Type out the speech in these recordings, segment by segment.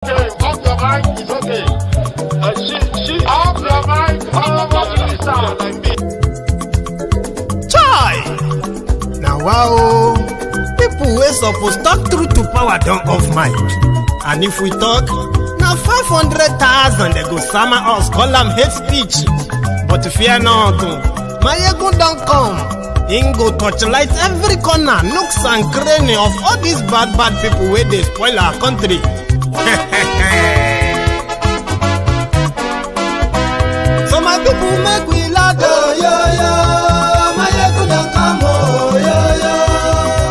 Off your mic, it's okay. Off your mic, Chai! Now wow, people wey suppose talk truth to power don't off mic. And if we talk, now 500,000 they go summer us, call them hate speech. But fear not, Maiyegun don't come. He go torchlight every corner, nooks and cranny of all these bad people where they spoil our country. So my people make we laugh, oh, yo, yo. Maiyegun don't come, oh, yo, yo.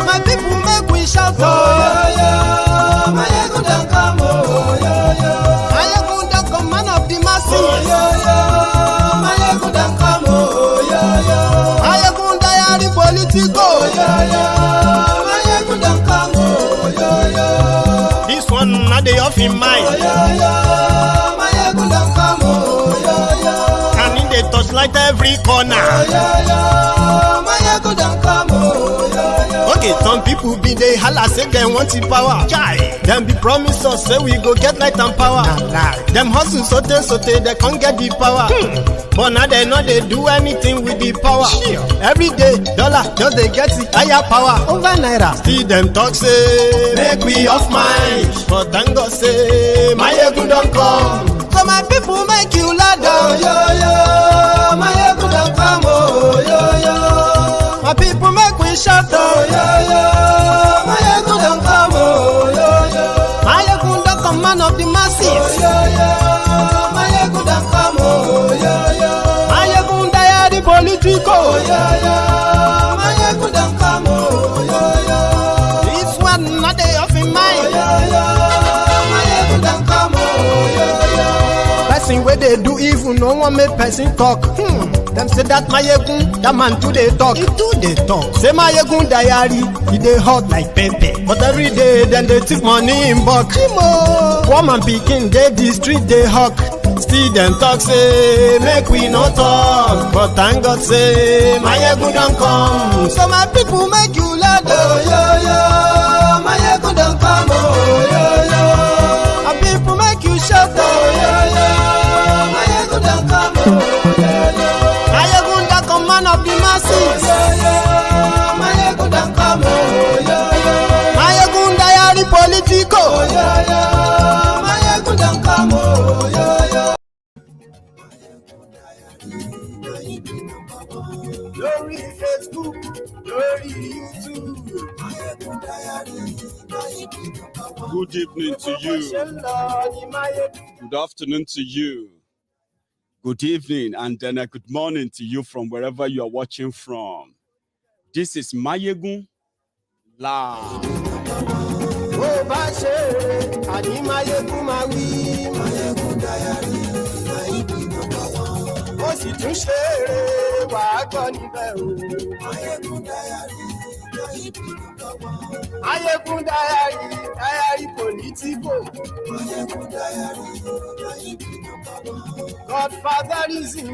My people make we shout, oh, yo, yo. Maiyegun don't come, oh, yo, yo. Maiyegun don't come, man of the masses, oh, yo, yo. Maiyegun don't come, oh, yo, yo. Maiyegun diary politico, oh, yo, yo. Maiyegun don't come, oh, yo, yo. This one not the off in mind, oh, yo, yo. Maiyegun don't come, oh, yo, yo. Can in the touchlight every corner, oh, yo, yo. Maiyegun don't come, oh, yo, yo. Okay, some people be they holla say they want the power. Chai. Them be promise us say we go get light and power. Nah. Them hustle so they can't get the power. But now they know they do anything with the power. Sure. Every day, dollar just they get the higher power over naira. See them talk say make we off mind. But thank God say Maiyegun don't come. So my people make you laugh, oh, yo, yo. Maiyegun don't come, oh, yo, yo. My people make we shout, oh, yo, yo. Maiyegun don't come, oh, yo, yo. Maiyegun don't come, man of the masses, oh, yo, yo. Maiyegun don't come, oh, yo, yo. Maiyegun diary politico, oh, yo, yo. Maiyegun don't come, oh, yo, yo. This one not they off in mind, oh, yo, yo. Maiyegun don't come, oh, yo, yo. Person where they do evil, no one make person talk. Them say that Maiyegun, that man too they talk. He too they talk. Say Maiyegun diary, he they hot like pepper. But every day then they take money in bulk. Poor man picking, they the street they hawk. Still them talk say make we no talk. But thank God say Maiyegun don't come. So my people make you laugh, oh, yo, yo. Maiyegun don't come, oh, yo, yo. My people make you shout, oh, yo, yo. Maiyegun don't come, oh, yo, yo. Maiyegun don't come, man of the masses, oh, yo, yo. Maiyegun don't come, oh, yo, yo. Maiyegun diary politico, oh, yo, yo. Maiyegun don't come, oh, yo, yo. Lórí Facebook, lórí YouTube. Good evening to you. Good afternoon to you. Good evening and then a good morning to you from wherever you are watching from. This is Maiyegun Live. Bó bá ṣe àní Maiyegun máa wí. Maiyegun diary, ó sì tún ṣe eré wàá gbọ́ níbẹ̀ o. Maiyegun diary, Maiyegun diary politico. Maiyegun diary, Godfatherism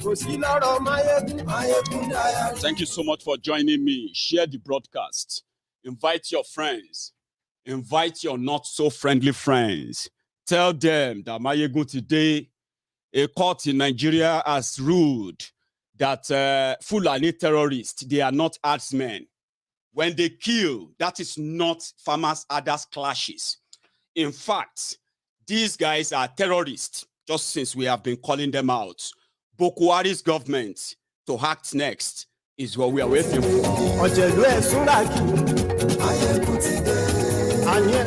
kò sí lọ́rọ̀ Maiyegun. Maiyegun diary. Thank you so much for joining me. Share the broadcast. Invite your friends. Invite your not so friendly friends. Tell them that Maiyegun today, a court in Nigeria has ruled that Fulani terrorists, they are not herdsmen. When they kill, that is not farmers' others clashes. In fact, these guys are terrorists, just since we have been calling them out. Buhari's government to act next is what we are waiting for.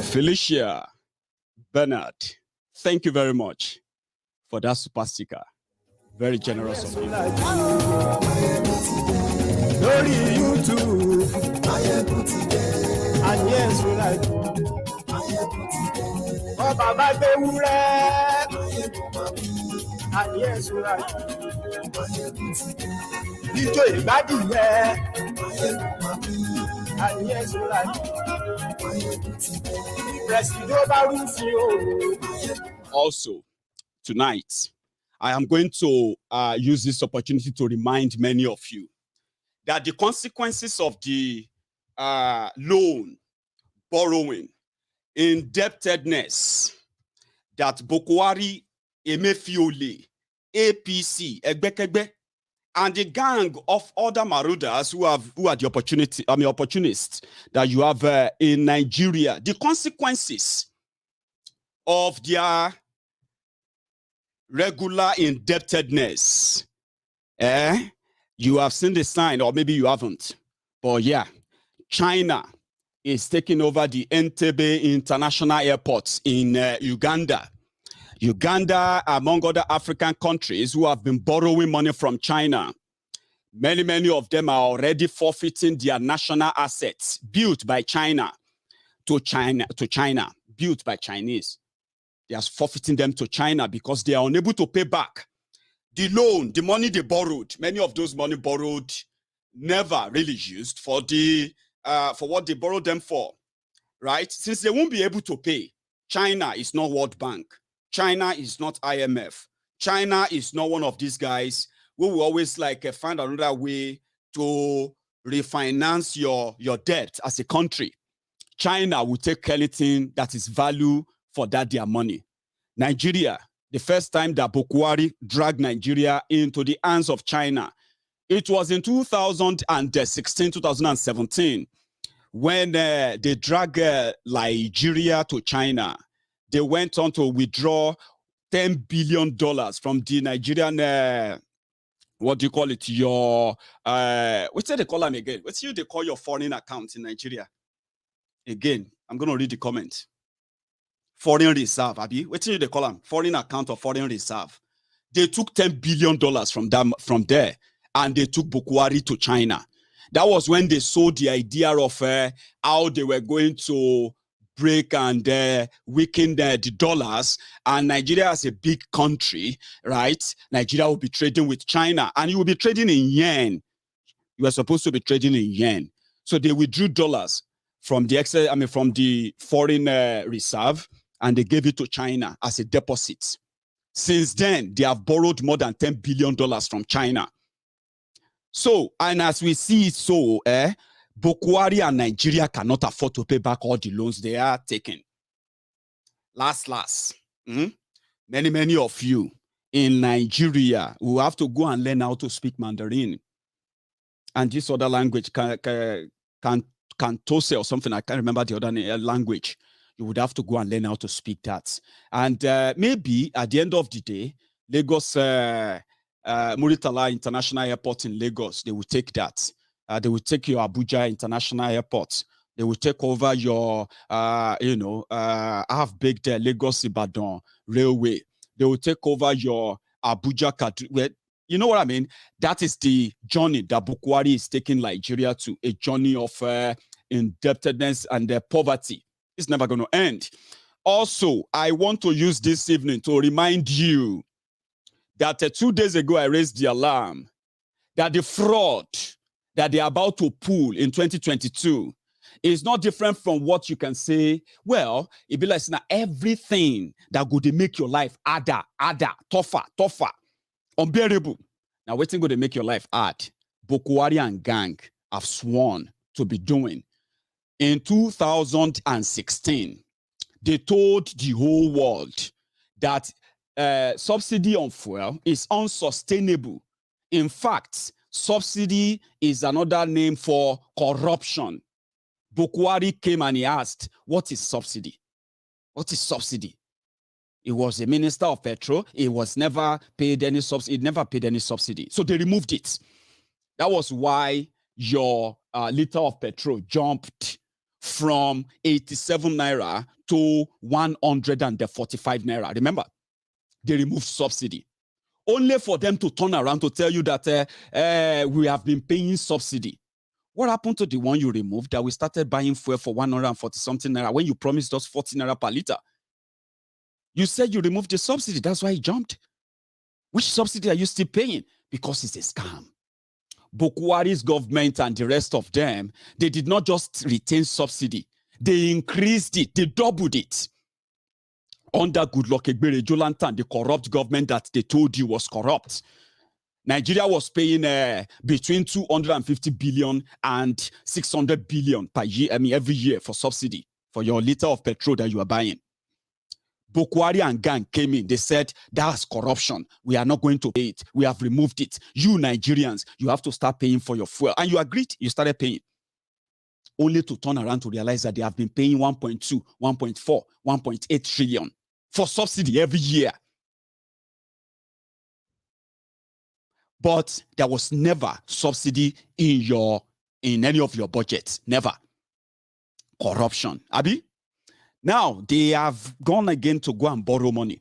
Felicia Bernard, thank you very much for that super sticker. Very generous of you. Lórí YouTube, and yes, we like you. Oh, Baba Bewure, and yes, we like you. Ijo Ìgbádìyẹ, and yes, we like you. Presido Barufi. Also, tonight, I am going to use this opportunity to remind many of you that the consequences of the loan, borrowing, indebtedness, that Buhari, Emefiole, APC, Egbekegbe, and the gang of other marauders who are the opportunists that you have in Nigeria, the consequences of their regular indebtedness. You have seen the sign, or maybe you haven't. But yeah, China is taking over the Entebbe International Airport in Uganda. Uganda, among other African countries who have been borrowing money from China, many of them are already forfeiting their national assets built by China, built by Chinese. They are forfeiting them to China because they are unable to pay back the loan, the money they borrowed. Many of those money borrowed never really used for what they borrowed them for, right? Since they won't be able to pay, China is not World Bank. China is not IMF. China is not one of these guys who will always find another way to refinance your debt as a country. China will take anything that is value for their money. Nigeria, the first time that Buhari dragged Nigeria into the hands of China, it was in 2016, 2017, when they dragged Nigeria to China. They went on to withdraw $10 billion from the Nigerian, what do you call it? Your, what's they call them again? What's they call your foreign account in Nigeria? Again, I'm going to read the comment. Foreign reserve, Abi. What's they call them? Foreign account or foreign reserve. They took $10 billion from there, and they took Buhari to China. That was when they sold the idea of how they were going to break and weaken the dollars, and Nigeria as a big country, right? Nigeria will be trading with China, and you will be trading in yen. You are supposed to be trading in yen. So they withdrew dollars from the from the foreign reserve, and they gave it to China as a deposit. Since then, they have borrowed more than $10 billion from China. So, and as we see it, Buhari and Nigeria cannot afford to pay back all the loans they are taking. Many of you in Nigeria will have to go and learn how to speak Mandarin. And this other language, Kantose or something, I can't remember the other language. You would have to go and learn how to speak that. And maybe at the end of the day, Lagos, Muritala International Airport in Lagos, they will take that. They will take your Abuja International Airport. They will take over your, half-baked Lagos Ibadan Railway. They will take over your Abuja. You know what I mean? That is the journey that Buhari is taking Nigeria to, a journey of indebtedness and poverty. It's never going to end. Also, I want to use this evening to remind you that 2 days ago, I raised the alarm that the fraud that they are about to pull in 2022 is not different from what you can say. Well, it be like now everything that would make your life harder, tougher, unbearable. Now, what's going to make your life hard? Buhari and gang have sworn to be doing. In 2016, they told the whole world that subsidy on fuel is unsustainable. In fact, subsidy is another name for corruption. Buhari came and he asked, what is subsidy? What is subsidy? He was a minister of petrol. He was never paid any subsidy. He never paid any subsidy. So they removed it. That was why your liter of petrol jumped from 87 naira to 145 naira. Remember, they removed subsidy. Only for them to turn around to tell you that we have been paying subsidy. What happened to the one you removed that we started buying fuel for 140 something naira when you promised us 40 naira per liter? You said you removed the subsidy. That's why it jumped. Which subsidy are you still paying? Because it's a scam. Buhari's government and the rest of them, they did not just retain subsidy. They increased it. They doubled it. Under Goodluck Egbere Jolantan, the corrupt government that they told you was corrupt. Nigeria was paying between 250 billion and 600 billion per year, every year for subsidy for your liter of petrol that you are buying. Buhari and gang came in. They said, that's corruption. We are not going to pay it. We have removed it. You Nigerians, you have to start paying for your fuel. And you agreed, you started paying. Only to turn around to realize that they have been paying 1.2, 1.4, 1.8 trillion for subsidy every year. But there was never subsidy in any of your budgets. Never. Corruption. Abi? Now, they have gone again to go and borrow money.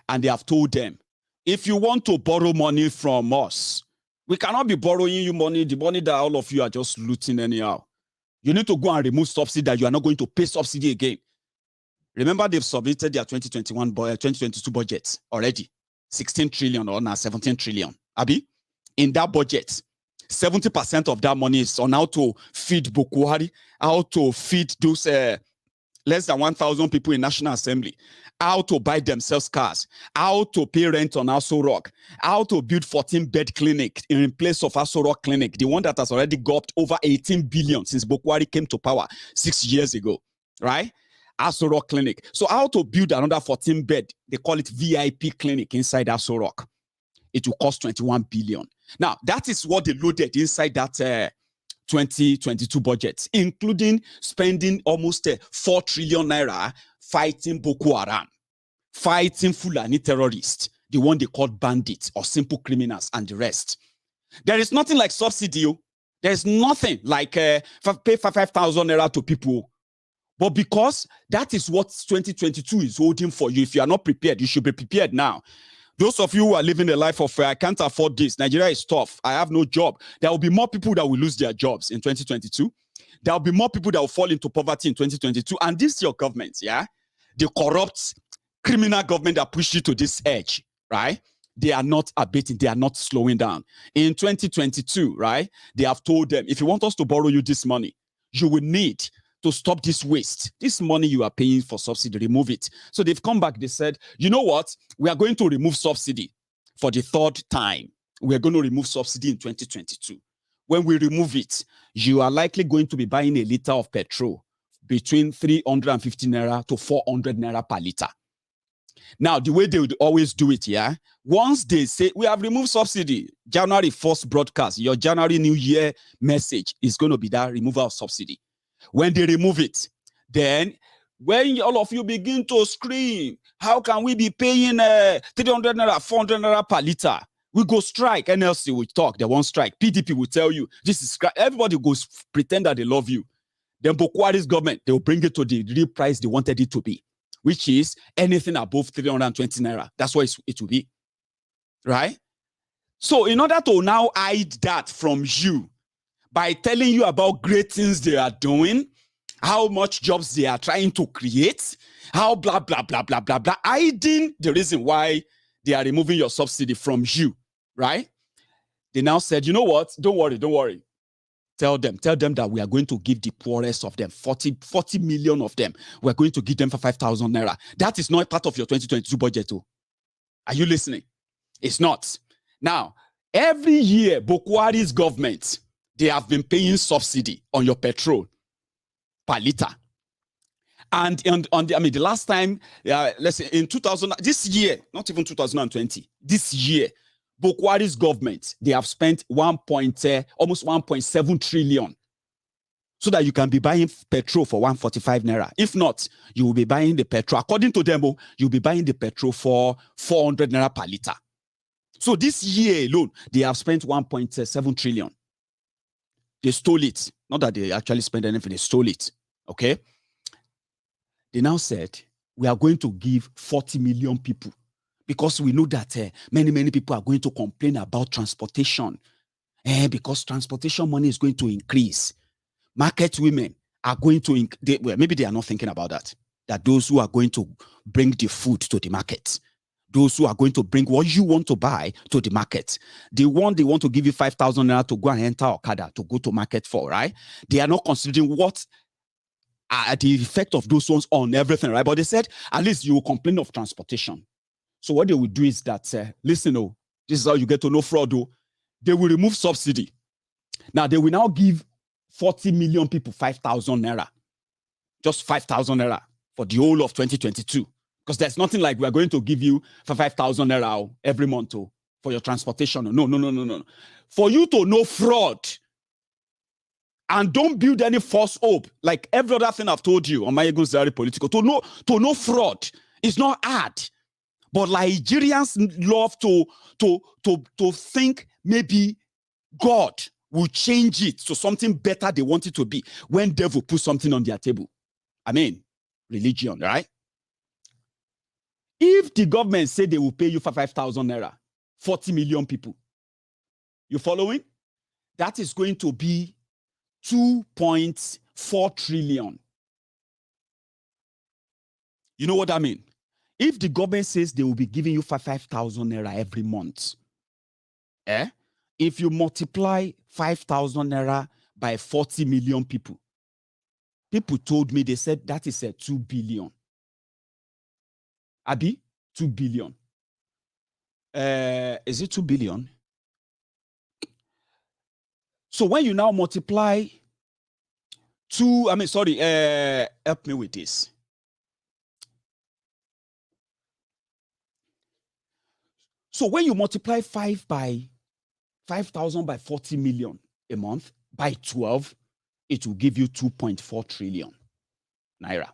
And they have told them, if you want to borrow money from us, we cannot be borrowing you money, the money that all of you are just looting anyhow. You need to go and remove subsidy that you are not going to pay subsidy again. Remember, they've submitted their 2022 budget already. 16 trillion or now 17 trillion. Abi? In that budget, 70% of that money is on how to feed Buhari, how to feed those less than 1,000 people in National Assembly, how to buy themselves cars, how to pay rent on Aso Rock, how to build 14-bed clinic in place of Aso Rock Clinic, the one that has already got over 18 billion since Buhari came to power 6 years ago, right? Aso Rock Clinic. So how to build another 14-bed, they call it VIP clinic inside Aso Rock. It will cost 21 billion. Now, that is what they loaded inside that 2022 budget, including spending almost 4 trillion naira fighting Boko Haram, fighting Fulani terrorists, the one they called bandits or simple criminals and the rest. There is nothing like subsidy. There is nothing like pay 5,000 naira to people. But because that is what 2022 is holding for you, if you are not prepared, you should be prepared now. Those of you who are living a life of I can't afford this, Nigeria is tough, I have no job. There will be more people that will lose their jobs in 2022. There will be more people that will fall into poverty in 2022. And this is your government, yeah? The corrupt criminal government that pushed you to this edge, right? They are not abating, they are not slowing down. In 2022, right? They have told them, if you want us to borrow you this money, you will need to stop this waste. This money you are paying for subsidy, remove it. So they've come back, they said, you know what? We are going to remove subsidy for the third time. We're going to remove subsidy in 2022. When we remove it, you are likely going to be buying a liter of petrol between 350 naira to 400 naira per liter. Now, the way they would always do it, yeah, once they say, we have removed subsidy, January 1st broadcast, your January New Year message is going to be that removal of subsidy. When they remove it, then when all of you begin to scream, how can we be paying 300 naira, 400 naira per liter? We go strike. NLC will talk, they won't strike. PDP will tell you, this is everybody goes pretend that they love you. Then Buhari's government, they will bring it to the real price they wanted it to be, which is anything above 320 naira. That's what it will be, right? So in order to now hide that from you, by telling you about great things they are doing, how much jobs they are trying to create, how blah, blah, blah, blah, blah, blah, hiding the reason why they are removing your subsidy from you, right? They now said, you know what? Don't worry. Tell them that we are going to give the poorest of them, 40 million of them. We're going to give them for 5,000 naira. That is not part of your 2022 budget. Too. Are you listening? It's not. Now, every year, Buhari's government, they have been paying subsidy on your petrol per liter. And the last time, let's say in 2000, this year, not even 2020, this year, Buhari's government, they have spent almost 1.7 trillion so that you can be buying petrol for 145 naira. If not, you will be buying the petrol. According to them, you'll be buying the petrol for 400 naira per liter. So this year alone, they have spent 1.7 trillion. They stole it. Not that they actually spent anything, they stole it. Okay? They now said, we are going to give 40 million people because we know that many people are going to complain about transportation because transportation money is going to increase. Market women are going to, maybe they are not thinking about that. That those who are going to bring the food to the market, those who are going to bring what you want to buy to the market, they want to give you 5,000 naira to go and enter Okada to go to market for, right? They are not considering what are the effect of those ones on everything, right? But they said, at least you will complain of transportation. So what they will do is that, listen, this is how you get to know fraud. They will remove subsidy. Now, they will now give 40 million people 5,000 naira. Just 5,000 naira for the whole of 2022. Because there's nothing like we're going to give you for 5,000 naira every month for your transportation. No. For you to know fraud and don't build any false hope, like every other thing I've told you on Maiyegun General Political, to know fraud is not hard. But Nigerians love to think maybe God will change it to something better they want it to be when devil put something on their table. I mean, religion, right? If the government say they will pay you for 5,000 naira, 40 million people, you following? That is going to be 2.4 trillion. You know what I mean? If the government says they will be giving you 5,000 naira every month, if you multiply 5,000 naira by 40 million people told me, they said that is 2 billion. Abi, 2 billion. Is it 2 billion? So when you now multiply help me with this. So when you multiply 5,000 by 40 million a month by 12, it will give you 2.4 trillion naira.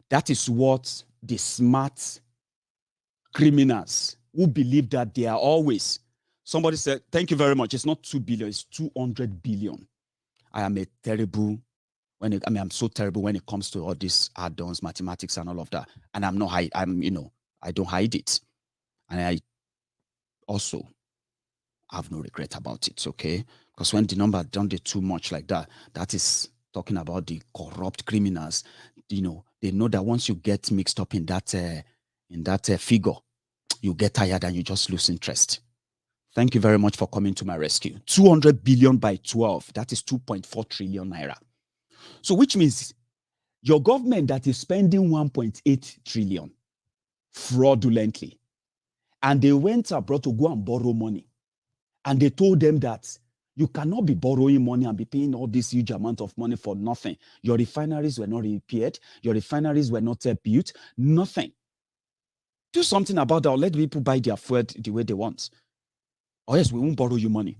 That is what the smart criminals who believe that they are always. Somebody said, thank you very much. It's not 2 billion, it's 200 billion. I'm so terrible when it comes to all these add-ons, mathematics and all of that. And I don't hide it. And I also have no regret about it, okay? Because when the number don't do too much like that, that is talking about the corrupt criminals. They know that once you get mixed up in that figure, you get tired and you just lose interest. Thank you very much for coming to my rescue. 200 billion by 12, that is 2.4 trillion naira. So which means your government that is spending 1.8 trillion fraudulently, and they went abroad to go and borrow money, and they told them that you cannot be borrowing money and be paying all this huge amount of money for nothing. Your refineries were not repaired. Your refineries were not built. Nothing. Do something about that, or let people buy their food the way they want. Or else we won't borrow you money.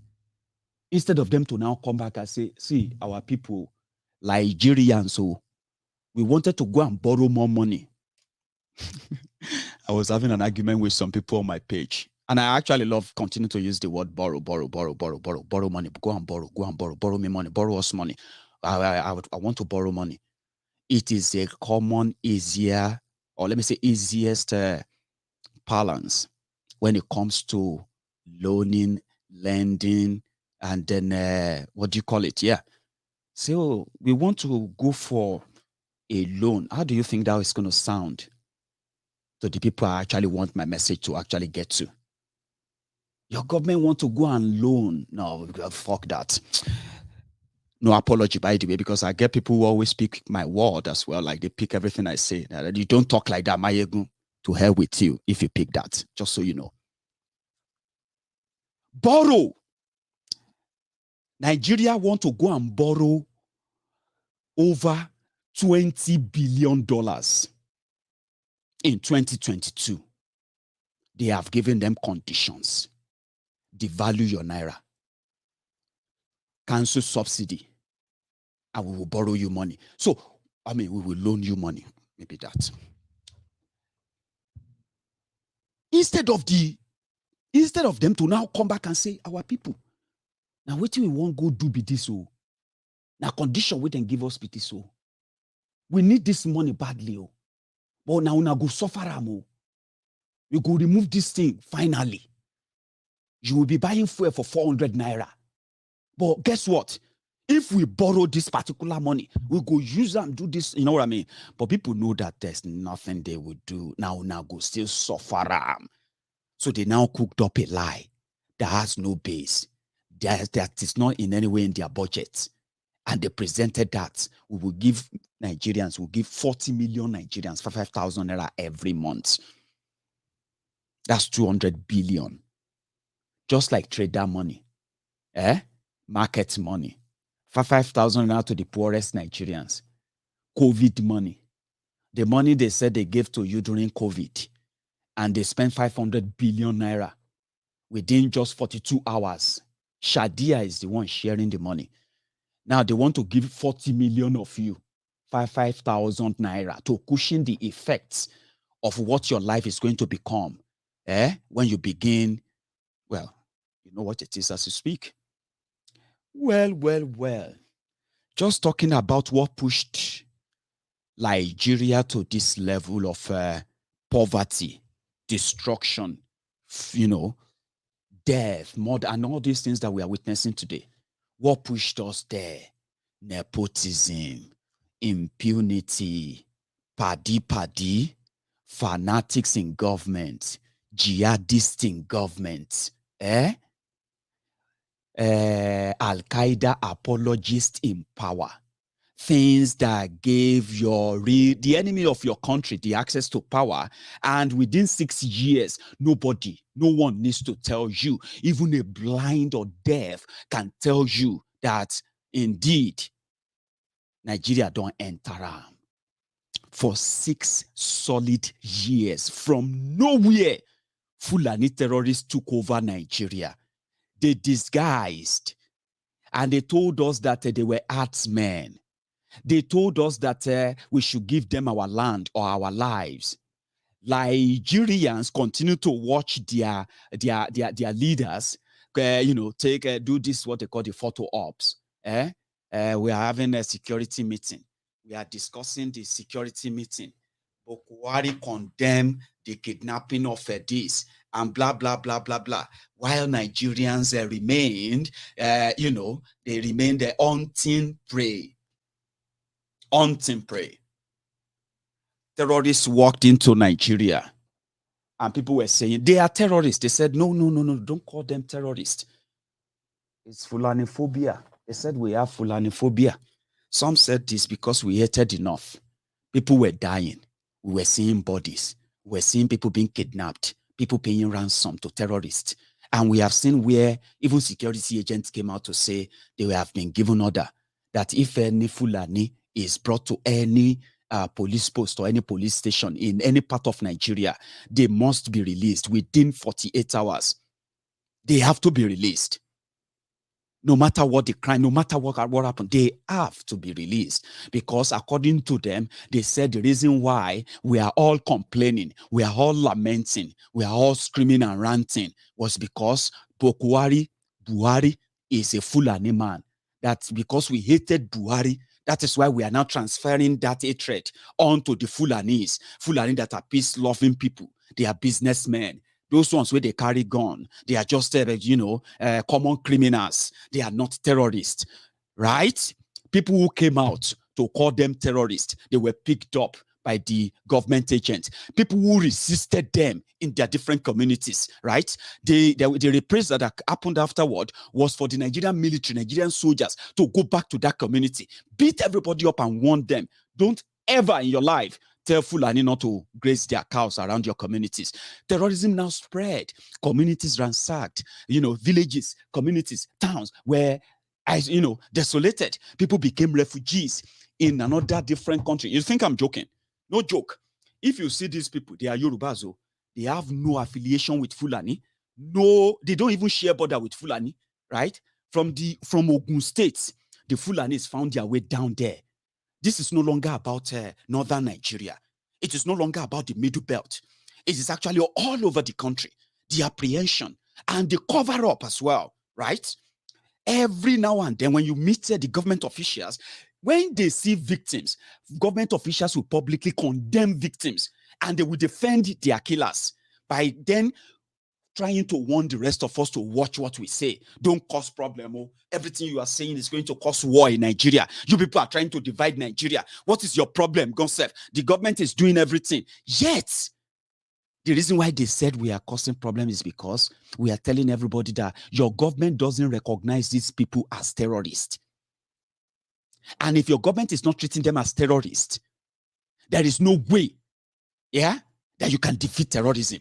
Instead of them to now come back and say, see, our people, Nigerians, so we wanted to go and borrow more money. I was having an argument with some people on my page. And I actually love continuing to use the word borrow money. Go and borrow me money, borrow us money. I want to borrow money. It is a common, easier, or let me say easiest balance when it comes to loaning, lending, and then what do you call it? Yeah. So we want to go for a loan. How do you think that is going to sound to the people I actually want my message to actually get to? Your government want to go and loan. No, fuck that. No apology, by the way, because I get people who always speak my word as well. Like they pick everything I say. You don't talk like that, Maiyegun. To hell with you if you pick that, just so you know. Borrow. Nigeria want to go and borrow over $20 billion in 2022. They have given them conditions. Devalue your naira. Cancel subsidy. And we will borrow you money. So, we will loan you money. Maybe that. Instead of them to now come back and say, our people, now what we want go do be this so. Now condition we then give us be this so. We need this money badly. Oh. But now we go suffer. We go remove this thing finally. You will be buying fuel for 400 naira. But guess what? If we borrow this particular money, we go use and do this, you know what I mean? But people know that there's nothing they would do. Now go still suffer. So they now cooked up a lie that has no base. That is not in any way in their budget. And they presented that we will give Nigerians, we'll give 40 million Nigerians for 5,000 naira every month. That's 200 billion. Just like trader money. Market money. For 5,000 naira to the poorest Nigerians. COVID money. The money they said they gave to you during COVID, and they spent 500 billion naira within just 42 hours. Shadia is the one sharing the money. Now they want to give 40 million of you, 5,000 naira, to cushion the effects of what your life is going to become. When you begin, well, you know what it is as you speak. Well. Just talking about what pushed Nigeria to this level of poverty, destruction, death, murder, and all these things that we are witnessing today. What pushed us there? Nepotism, impunity, paddy, fanatics in government, jihadists in government, Al-Qaeda apologists in power. Things that gave the enemy of your country the access to power, and within 6 years, no one needs to tell you, even a blind or deaf can tell you that indeed Nigeria don't enter for 6 solid years. From nowhere, Fulani terrorists took over Nigeria. They disguised, and they told us that they were artsmen. They told us that we should give them our land or our lives. Nigerians continue to watch their leaders, do this, what they call the photo ops. We are having a security meeting. We are discussing the security meeting. Buhari condemned the kidnapping of this and blah, blah, blah, blah, blah. While Nigerians remained, they remained hunting prey. Terrorists walked into Nigeria and people were saying they are terrorists. They said, no, don't call them terrorists. It's Fulani phobia. They said we have Fulani phobia. Some said this because we hated enough. People were dying. We were seeing bodies. We were seeing people being kidnapped, people paying ransom to terrorists. And we have seen where even security agents came out to say they have been given order that if any Fulani is brought to any police post or any police station in any part of Nigeria, they must be released within 48 hours. They have to be released. No matter what the crime, no matter what happened, they have to be released. Because according to them, they said the reason why we are all complaining, we are all lamenting, we are all screaming and ranting was because Buhari is a Fulani man. That's because we hated Buhari. That is why we are now transferring that hatred onto the Fulanis. Fulani that are peace-loving people. They are businessmen. Those ones where they carry gun, they are just, common criminals. They are not terrorists, right? People who came out to call them terrorists, they were picked up by the government agents. People who resisted them in their different communities, right? The reprisal that happened afterward was for the Nigerian military, Nigerian soldiers to go back to that community, beat everybody up and warn them. Don't ever in your life tell Fulani not to graze their cows around your communities. Terrorism now spread. Communities ransacked. Villages, communities, towns were, desolated. People became refugees in another different country. You think I'm joking? No joke. If you see these people, they are Yorubas. They have no affiliation with Fulani. No, they don't even share border with Fulani, right? From Ogun State, the Fulanis found their way down there. This is no longer about northern Nigeria. It is no longer about the Middle Belt. It is actually all over the country. The apprehension and the cover-up as well, right? Every now and then when you meet the government officials, when they see victims, government officials will publicly condemn victims and they will defend their killers by then trying to warn the rest of us to watch what we say. Don't cause problem. Everything you are saying is going to cause war in Nigeria. You people are trying to divide Nigeria. What is your problem, Gonsef? The government is doing everything. Yet, the reason why they said we are causing problems is because we are telling everybody that your government doesn't recognize these people as terrorists. And if your government is not treating them as terrorists, there is no way, that you can defeat terrorism.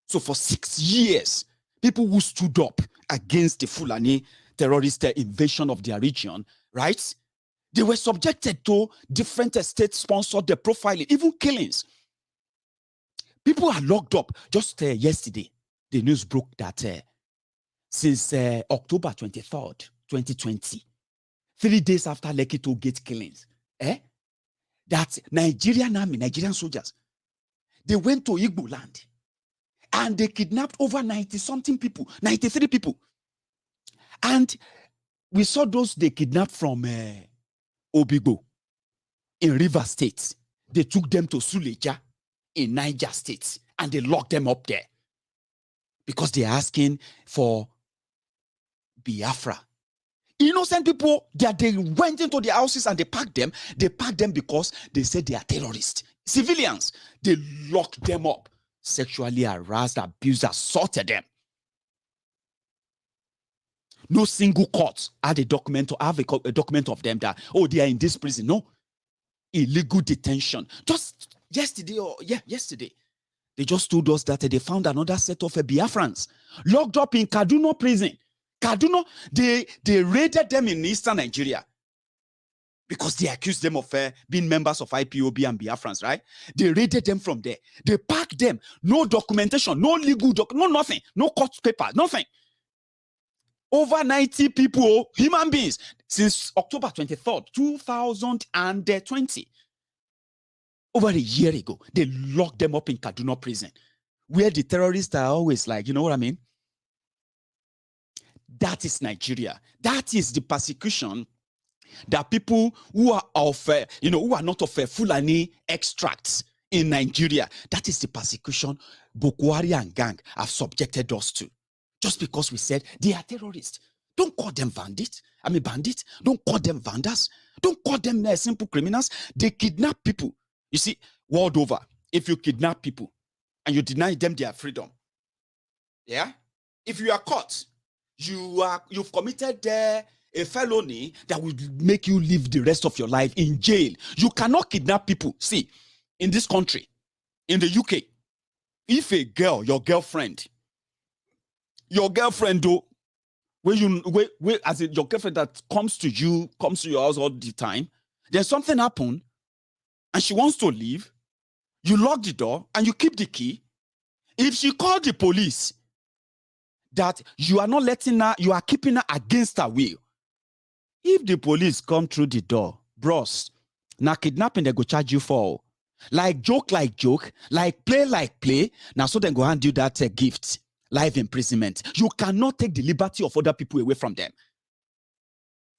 So for 6 years, people who stood up against the Fulani terrorist invasion of their region, right? They were subjected to different state-sponsored profiling, even killings. People are locked up. Just yesterday, the news broke that since October 23rd, 2020, 3 days after Lekki Toll Gate killings, that Nigerian army, Nigerian soldiers, they went to Igbo land and they kidnapped over 90-something people, 93 people. And we saw those they kidnapped from Obigbo in River State. They took them to Suleja in Niger State and they locked them up there because they're asking for Biafra. Innocent people, they went into their houses and they packed them. They packed them because they said they are terrorists. Civilians, they locked them up, sexually harassed, abused, assaulted them. No single court had a document or have a document of them that, oh, they are in this prison. No. Illegal detention. Just yesterday, yesterday, they just told us that they found another set of Biafrans locked up in Kaduna prison. Kaduna, they raided them in eastern Nigeria because they accused them of being members of IPOB and Biafrans, right? They raided them from there. They packed them. No documentation, no legal no nothing, no court paper, nothing. Over 90 people, human beings, since October 23rd, 2020. Over a year ago, they locked them up in Kaduna prison, where the terrorists are always like, you know what I mean? That is Nigeria. That is the persecution that people who are of, who are not of Fulani extracts in Nigeria, that is the persecution Boko Haram and gang have subjected us to. Just because we said they are terrorists. Don't call them bandits. Bandits. Don't call them vandals. Don't call them simple criminals. They kidnap people. You see, world over, if you kidnap people and you deny them their freedom, if you are caught, you've committed a felony that will make you live the rest of your life in jail. You cannot kidnap people. See, in this country, in the UK, if a girl, your girlfriend, though, your girlfriend that comes to your house all the time, then something happened and she wants to leave, you lock the door and you keep the key. If she called the police that you are not letting her, you are keeping her against her will. If the police come through the door, bros, now kidnapping they go charge you for. Like joke, like play. Now so then go hand you that gift. Life imprisonment. You cannot take the liberty of other people away from them.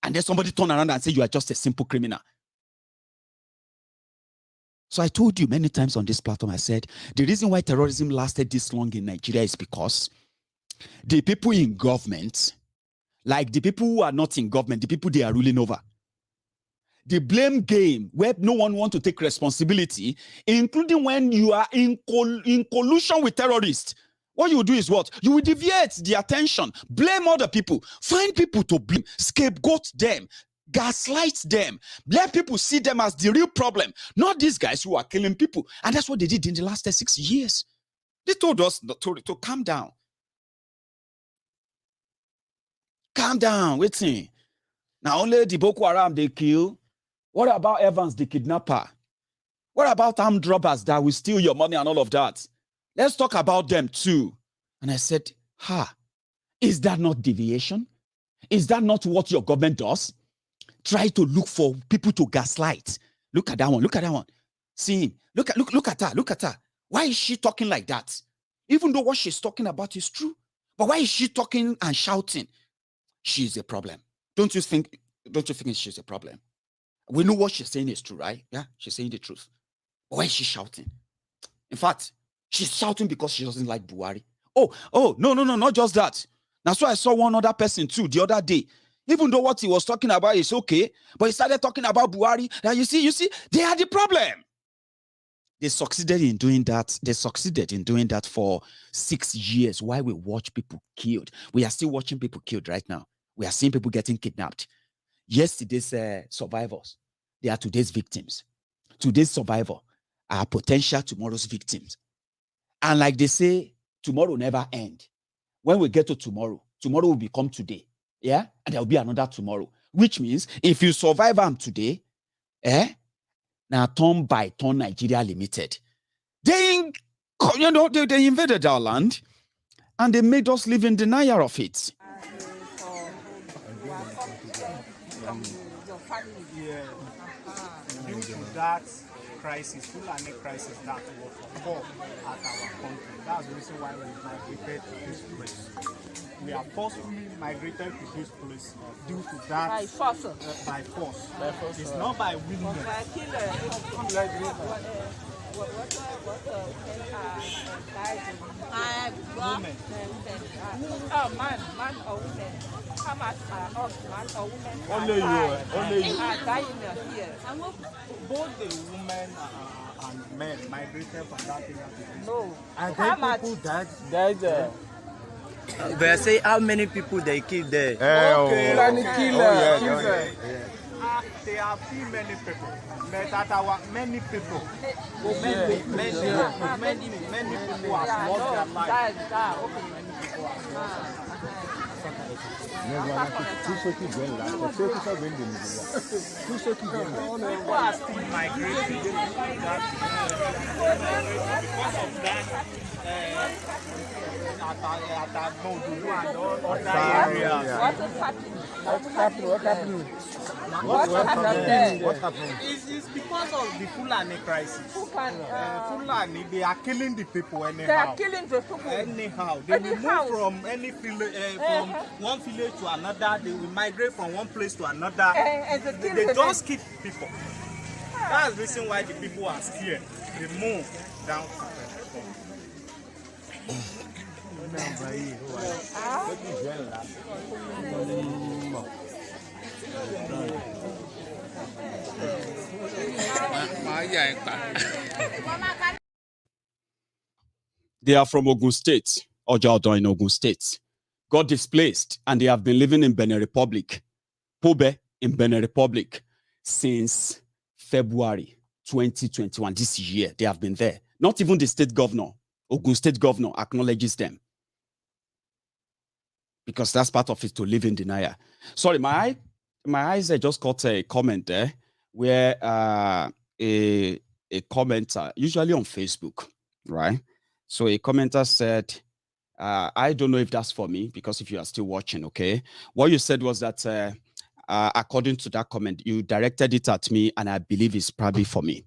And then somebody turn around and say you are just a simple criminal. So I told you many times on this platform, I said, the reason why terrorism lasted this long in Nigeria is because the people in government, like the people who are not in government, the people they are ruling over, the blame game where no one wants to take responsibility, including when you are in collusion with terrorists. What you do is what? You will deviate the attention, blame other people, find people to blame, scapegoat them, gaslight them, let people see them as the real problem, not these guys who are killing people. And that's what they did in the last 6 years. They told us to calm down. Calm down, waiting. Now only the Boko Haram they kill. What about Evans, the kidnapper? What about armed robbers that will steal your money and all of that? Let's talk about them too. And I said, is that not deviation? Is that not what your government does? Try to look for people to gaslight. Look at that one. Look at that one. See him. Look at her. Look at her. Why is she talking like that? Even though what she's talking about is true. But why is she talking and shouting? She's a problem. Don't you think she's a problem? We know what she's saying is true, right? Yeah, she's saying the truth. But why is she shouting? In fact, she's shouting because she doesn't like Buhari. Oh, no, not just that. Now, so I saw one other person too the other day. Even though what he was talking about is okay, but he started talking about Buhari. Now, you see, they had the problem. They succeeded in doing that. They succeeded in doing that for 6 years. Why we watch people killed? We are still watching people killed right now. We are seeing people getting kidnapped. Yesterday's survivors, they are today's victims. Today's survivor are potential tomorrow's victims. And like they say, tomorrow never ends. When we get to tomorrow will become today. Yeah? And there will be another tomorrow. which means if you survive them today, now turn by turn Nigeria Limited. They invaded our land and they made us live in denial of it. Yeah. Due to that crisis, Fulani crisis that was occurred at our country. That's the reason why we migrated to this place. We are forcefully migrated to this place due to that. By force. By force. It's not by willingness. Women. Oh, man or women. How much are us, man or women? Only you. Are dying here. Both the women and men migrated from that area to this. No. And How then much? people died. But I say how many people they killed there? Okay. Yeah. There are few many people. But at our many people. Many people have lost their lives. People are still migrating because of that at Abuja and all other areas. What happened? It's because of the Fulani crisis. Fulani, they are killing the people anyhow. They are killing the people. Anyhow, they will move from any from one village to another. They will migrate from one place to another. They just keep people. That's the reason why the people are scared. They move down to They are from Ogun State, Ojaodo in Ogun State. Got displaced and they have been living in Benin Republic, Pobe in Benin Republic since February 2021. This year, they have been there. Not even the state governor, Ogun State governor, acknowledges them. Because that's part of it, to live in denial. Sorry, my eyes just caught a comment there where a commenter, usually on Facebook, right? So a commenter said, I don't know if that's for me, because if you are still watching, okay? What you said was that according to that comment, you directed it at me, and I believe it's probably for me.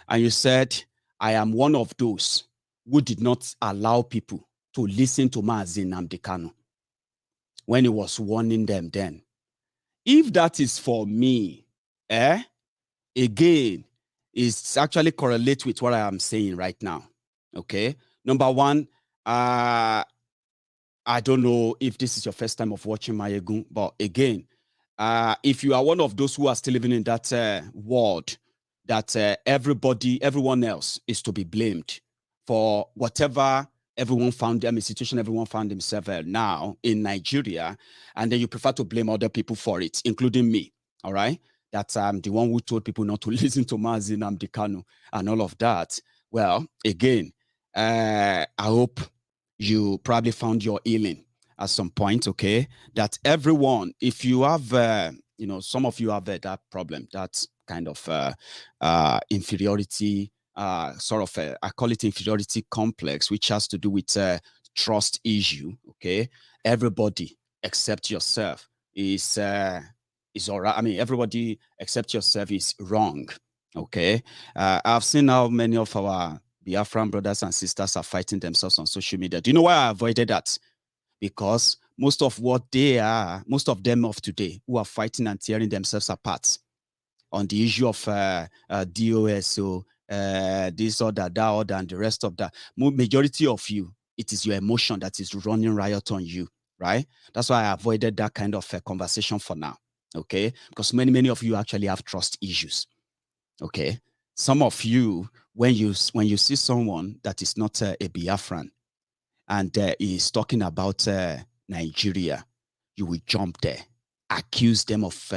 And you said, I am one of those who did not allow people to listen to Mazi Nnamdi Kanu when he was warning them then. If that is for me, again, it's actually correlates with what I am saying right now, okay? Number one, I don't know if this is your first time of watching Maiyegun, but again, if you are one of those who are still living in that world, that everyone else is to be blamed for whatever situation everyone found himself now in Nigeria, and then you prefer to blame other people for it, including me, all right? That I'm the one who told people not to listen to Mazi Nnamdi Kanu and all of that. Well, again, I hope you probably found your healing at some point, okay? That everyone, if you have, some of you have that problem, that kind of inferiority, I call it inferiority complex, which has to do with trust issue, okay? Everybody except yourself is all right. I mean, everybody except yourself is wrong, okay? I've seen how many of our Biafran brothers and sisters are fighting themselves on social media. Do you know why I avoided that? Because most of them of today who are fighting and tearing themselves apart on the issue of DOS, so this or that, and the rest of that, majority of you, it is your emotion that is running riot on you, right? That's why I avoided that kind of conversation for now, okay? Because many of you actually have trust issues, okay? Some of you, when you see someone that is not a Biafran and is talking about Nigeria, you will jump there, accuse them of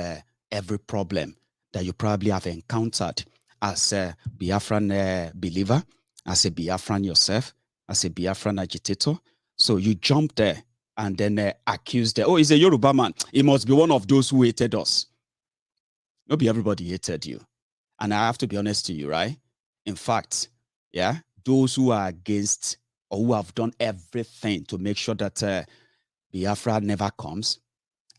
every problem that you probably have encountered as a Biafran believer, as a Biafran yourself, as a Biafran agitator. So you jump there and then accuse them. Oh, he's a Yoruba man. He must be one of those who hated us. Not everybody hated you. And I have to be honest to you, right? In fact, yeah, those who are against or who have done everything to make sure that Biafra never comes,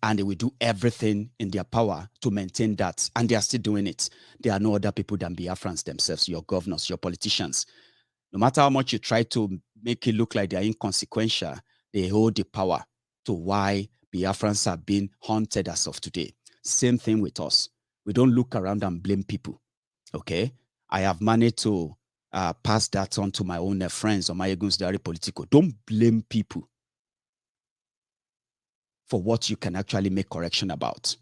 and they will do everything in their power to maintain that, and they are still doing it. There are no other people than Biafrans themselves, your governors, your politicians. No matter how much you try to make it look like they are inconsequential, they hold the power to why Biafrans are being haunted as of today. Same thing with us. We don't look around and blame people, okay? I have managed to pass that on to my own friends on Maiyegun General Political. Don't blame people for what you can actually make correction about.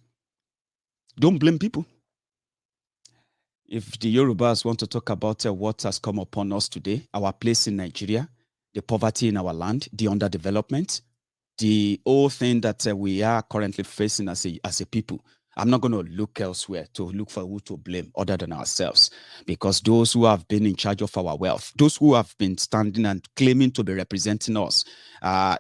Don't blame people. If the Yorubas want to talk about what has come upon us today, our place in Nigeria, the poverty in our land, the underdevelopment, the whole thing that we are currently facing as a people, I'm not going to look elsewhere to look for who to blame other than ourselves, because those who have been in charge of our wealth, those who have been standing and claiming to be representing us,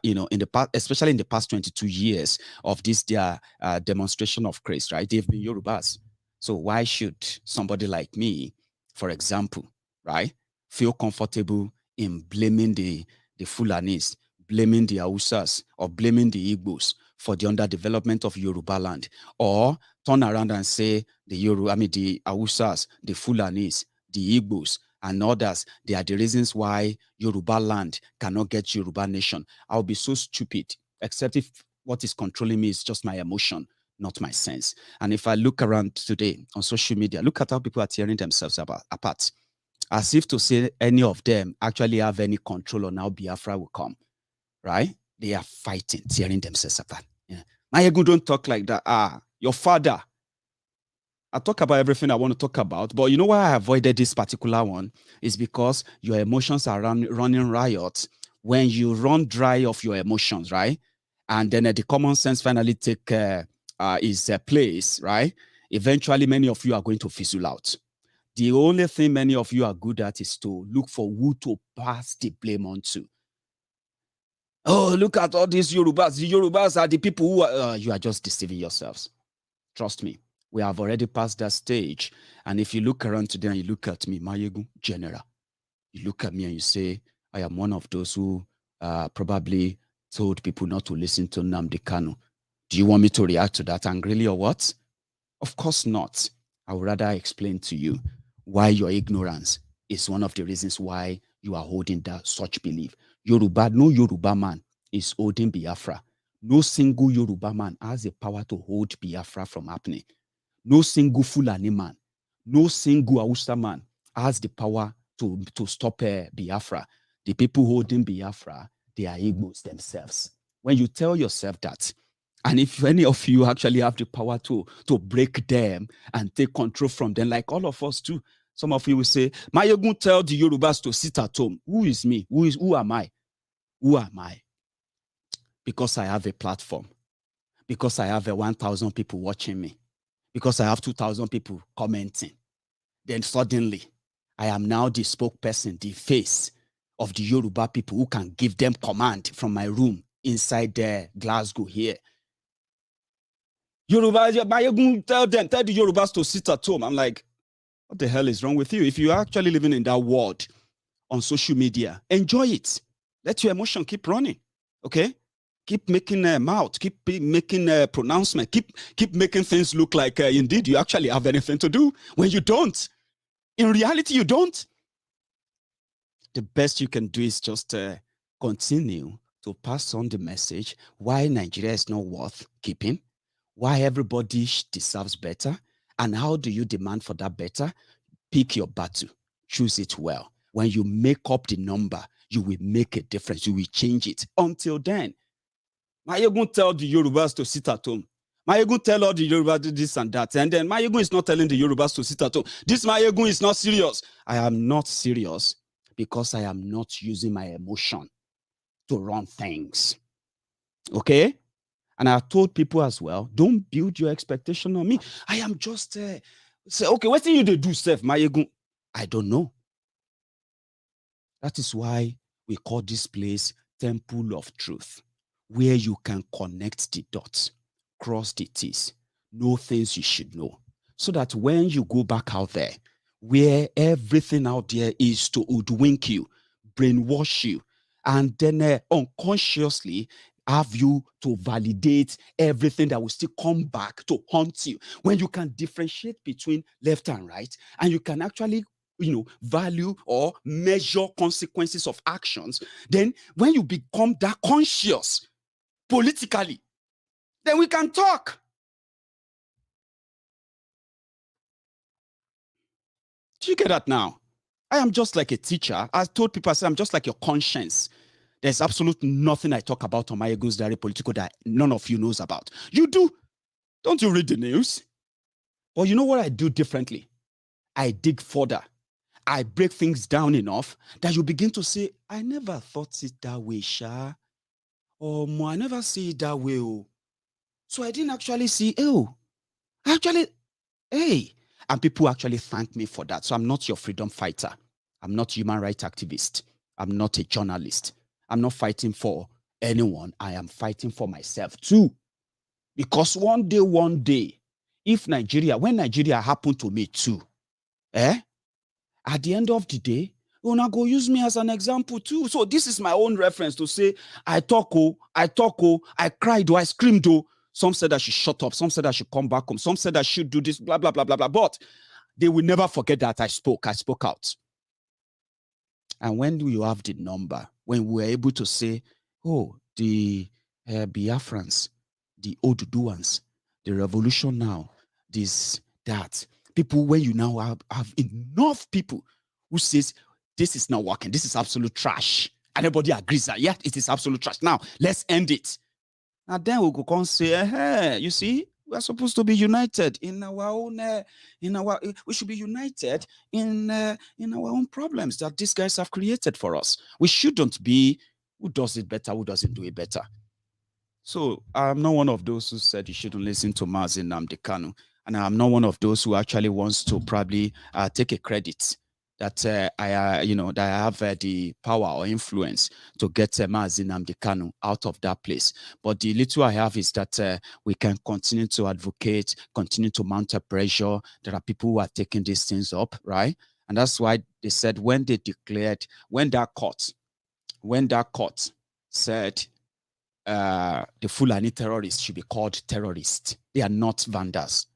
in the past, especially in the past 22 years of this their demonstration of grace, right? They've been Yorubas. So why should somebody like me, for example, right, feel comfortable in blaming the Fulanis, blaming the Hausas, or blaming the Igbos for the underdevelopment of Yoruba land, or turn around and say the Hausas, the Fulanis, the Igbos, and others, they are the reasons why Yoruba land cannot get Yoruba nation? I'll be so stupid, except if what is controlling me is just my emotion, not my sense. And if I look around today on social media, look at how people are tearing themselves apart, as if to say any of them actually have any control on how Biafra will come, right? They are fighting, tearing themselves apart. Yeah. Maiyegun, don't talk like that. Your father. I talk about everything I want to talk about, but you know why I avoided this particular one? Is because your emotions are running riot when you run dry of your emotions, right? And then the common sense finally take its place, right? Eventually, many of you are going to fizzle out. The only thing many of you are good at is to look for who to pass the blame on to. Oh, look at all these Yorubas. The Yorubas are the people who are, you are just deceiving yourselves. Trust me, we have already passed that stage. And if you look around today and you look at me, Maiyegun General, you look at me and you say, I am one of those who probably told people not to listen to Nnamdi Kanu. Do you want me to react to that angrily or what? Of course not. I would rather explain to you why your ignorance is one of the reasons why you are holding that such belief. Yoruba, no Yoruba man is holding Biafra. No single Yoruba man has the power to hold Biafra from happening. No single Fulani man, no single Hausa man has the power to stop Biafra. The people holding Biafra, they are Igbos themselves. When you tell yourself that, and if any of you actually have the power to break them and take control from them, like all of us too, some of you will say, Maiyegun tell the Yorubas to sit at home. Who is me? Who am I? Who am I? Because I have a platform. Because I have 1,000 people watching me. Because I have 2,000 people commenting. Then suddenly, I am now the spokesperson, the face of the Yoruba people who can give them command from my room inside Glasgow here. Yoruba, Maiyegun, tell the Yorubas to sit at home. I'm like, what the hell is wrong with you? If you're actually living in that world on social media, enjoy it. Let your emotion keep running, okay? Keep making a mouth, keep making a pronouncement, keep making things look like indeed you actually have anything to do when you don't. In reality, you don't. The best you can do is just continue to pass on the message why Nigeria is not worth keeping, why everybody deserves better, and how do you demand for that better? Pick your battle. Choose it well. When you make up the number, you will make a difference. You will change it. Until then, Maiyegun tell the Yorubas to sit at home. Maiyegun tell all the Yorubas this and that. And then Maiyegun is not telling the Yorubas to sit at home. This Maiyegun is not serious. I am not serious because I am not using my emotion to run things. Okay? And I told people as well, don't build your expectation on me. I am just, say, okay, what do you do, Seth, Maiyegun? I don't know. That is why we call this place Temple of Truth. where you can connect the dots, cross the T's, know things you should know, so that when you go back out there, where everything out there is to hoodwink you, brainwash you, and then unconsciously have you to validate everything that will still come back to haunt you. When you can differentiate between left and right, and you can actually value or measure consequences of actions, then when you become that conscious politically, then we can talk. Do you get that now? I am just like a teacher. I told people, I said, I'm just like your conscience. There's absolutely nothing I talk about on Maiyegun's Diary Political that none of you knows about. You do. Don't you read the news? But you know what I do differently? I dig further. I break things down enough that you begin to say, I never thought it that way, Sha. Or I never see it that way. Oh. So I didn't actually see, hey. And people actually thank me for that. So I'm not your freedom fighter. I'm not a human rights activist. I'm not a journalist. I'm not fighting for anyone. I am fighting for myself too. Because one day, when Nigeria happened to me too, at the end of the day, you're not going to use me as an example too. So this is my own reference to say, I talk, I cried, I screamed. Some said I should shut up. Some said I should come back home. Some said I should do this, blah, blah, blah, blah, blah. But they will never forget that I spoke out. And when you have the number, when we were able to say, the Biafrans, the Oduduans, the revolution now, this, that, people, when you now have enough people who says, this is not working, this is absolute trash. And everybody agrees that, yeah, it is absolute trash. Now, let's end it. And then we'll go and say, hey, you see, we're supposed to be united in our own, we should be united in our own problems that these guys have created for us. We shouldn't be who does it better, who doesn't do it better. So I'm not one of those who said you shouldn't listen to Mazi Nnamdi Kanu. And I'm not one of those who actually wants to probably take a credit that I have the power or influence to get Mazi Nnamdi Kanu out of that place. But the little I have is that we can continue to advocate, continue to mount a pressure. There are people who are taking these things up, right? And that's why they said when that court said the Fulani terrorists should be called terrorists, they are not vandals.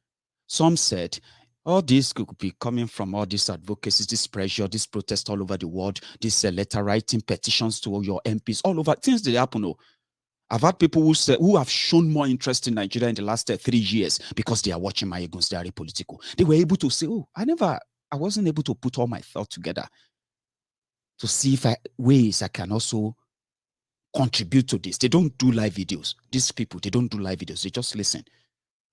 Some said all this could be coming from all these advocacies, this pressure, this protest all over the world, this letter writing, petitions to all your MPs, all over things that happen. I've had people who have shown more interest in Nigeria in the last 3 years because they are watching Maiyegun's Diary Political. They were able to say, I wasn't able to put all my thoughts together to see if ways I can also contribute to this. They don't do live videos. These people, they don't do live videos. They just listen.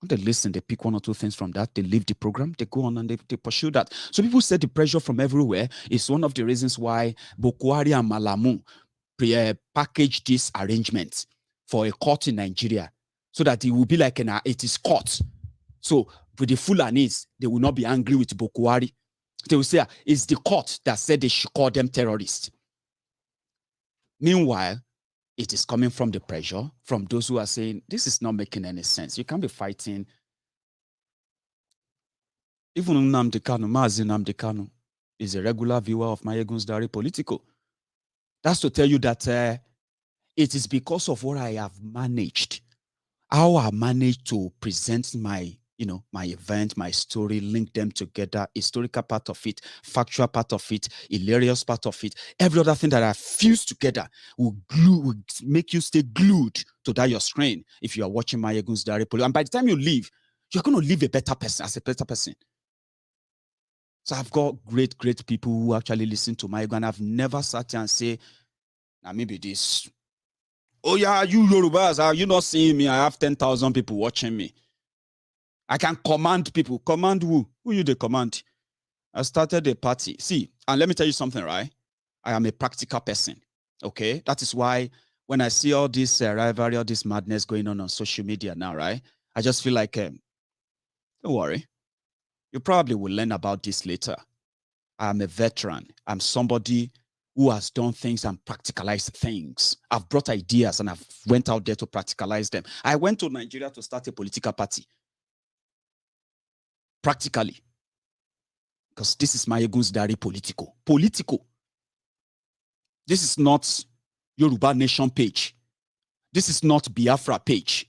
When they listen, they pick one or two things from that, they leave the program, they go on and they pursue that. So people said the pressure from everywhere is one of the reasons why Buhari and Malamu packaged this arrangement for a court in Nigeria so that it will be like it is court. So with the Fulanis, they will not be angry with Buhari. They will say, it's the court that said they should call them terrorists. Meanwhile, it is coming from the pressure from those who are saying, this is not making any sense. You can't be fighting. Even Nnamdi Kanu, Mazi Nnamdi Kanu, is a regular viewer of Maiyegun's Diary Political. That's to tell you that it is because of what I have managed, how I managed to present my event, my story, link them together, historical part of it, factual part of it, hilarious part of it, every other thing that I fused together will make you stay glued to that your screen if you are watching Maiyegun's Diary Political. And by the time you leave, you're going to leave a better person, as a better person. So I've got great people who actually listen to Maiyegun, and I've never sat here and say, now maybe this, oh yeah, you Yorubas, are you not seeing me? I have 10,000 people watching me. I can command people. Command who? Who you the command? I started a party. See, and let me tell you something, right? I am a practical person, okay? That is why when I see all this rivalry, all this madness going on social media now, right? I just feel like, don't worry. You probably will learn about this later. I'm a veteran. I'm somebody who has done things and practicalized things. I've brought ideas and I've went out there to practicalize them. I went to Nigeria to start a political party. Practically. Because this is Maiyegun's diary political. Political. This is not Yoruba Nation page. This is not Biafra page.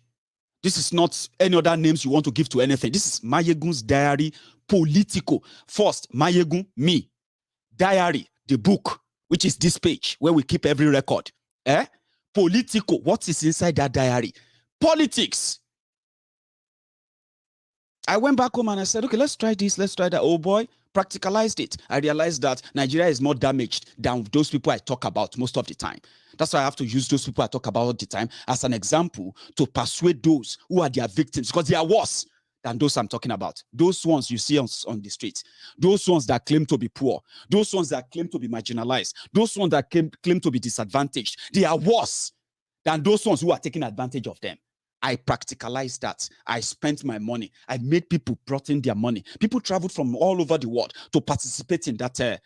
This is not any other names you want to give to anything. This is Maiyegun's diary political. First, Maiyegun, me. Diary, the book, which is this page where we keep every record. Political. What is inside that diary? Politics. I went back home and I said, okay, let's try this, let's try that. Oh boy, practicalized it. I realized that Nigeria is more damaged than those people I talk about most of the time. That's why I have to use those people I talk about all the time as an example to persuade those who are their victims, because they are worse than those I'm talking about. Those ones you see on the streets, those ones that claim to be poor, those ones that claim to be marginalized, those ones that claim to be disadvantaged, they are worse than those ones who are taking advantage of them. I practicalized that. I spent my money. I made people brought in their money. People traveled from all over the world to participate in that,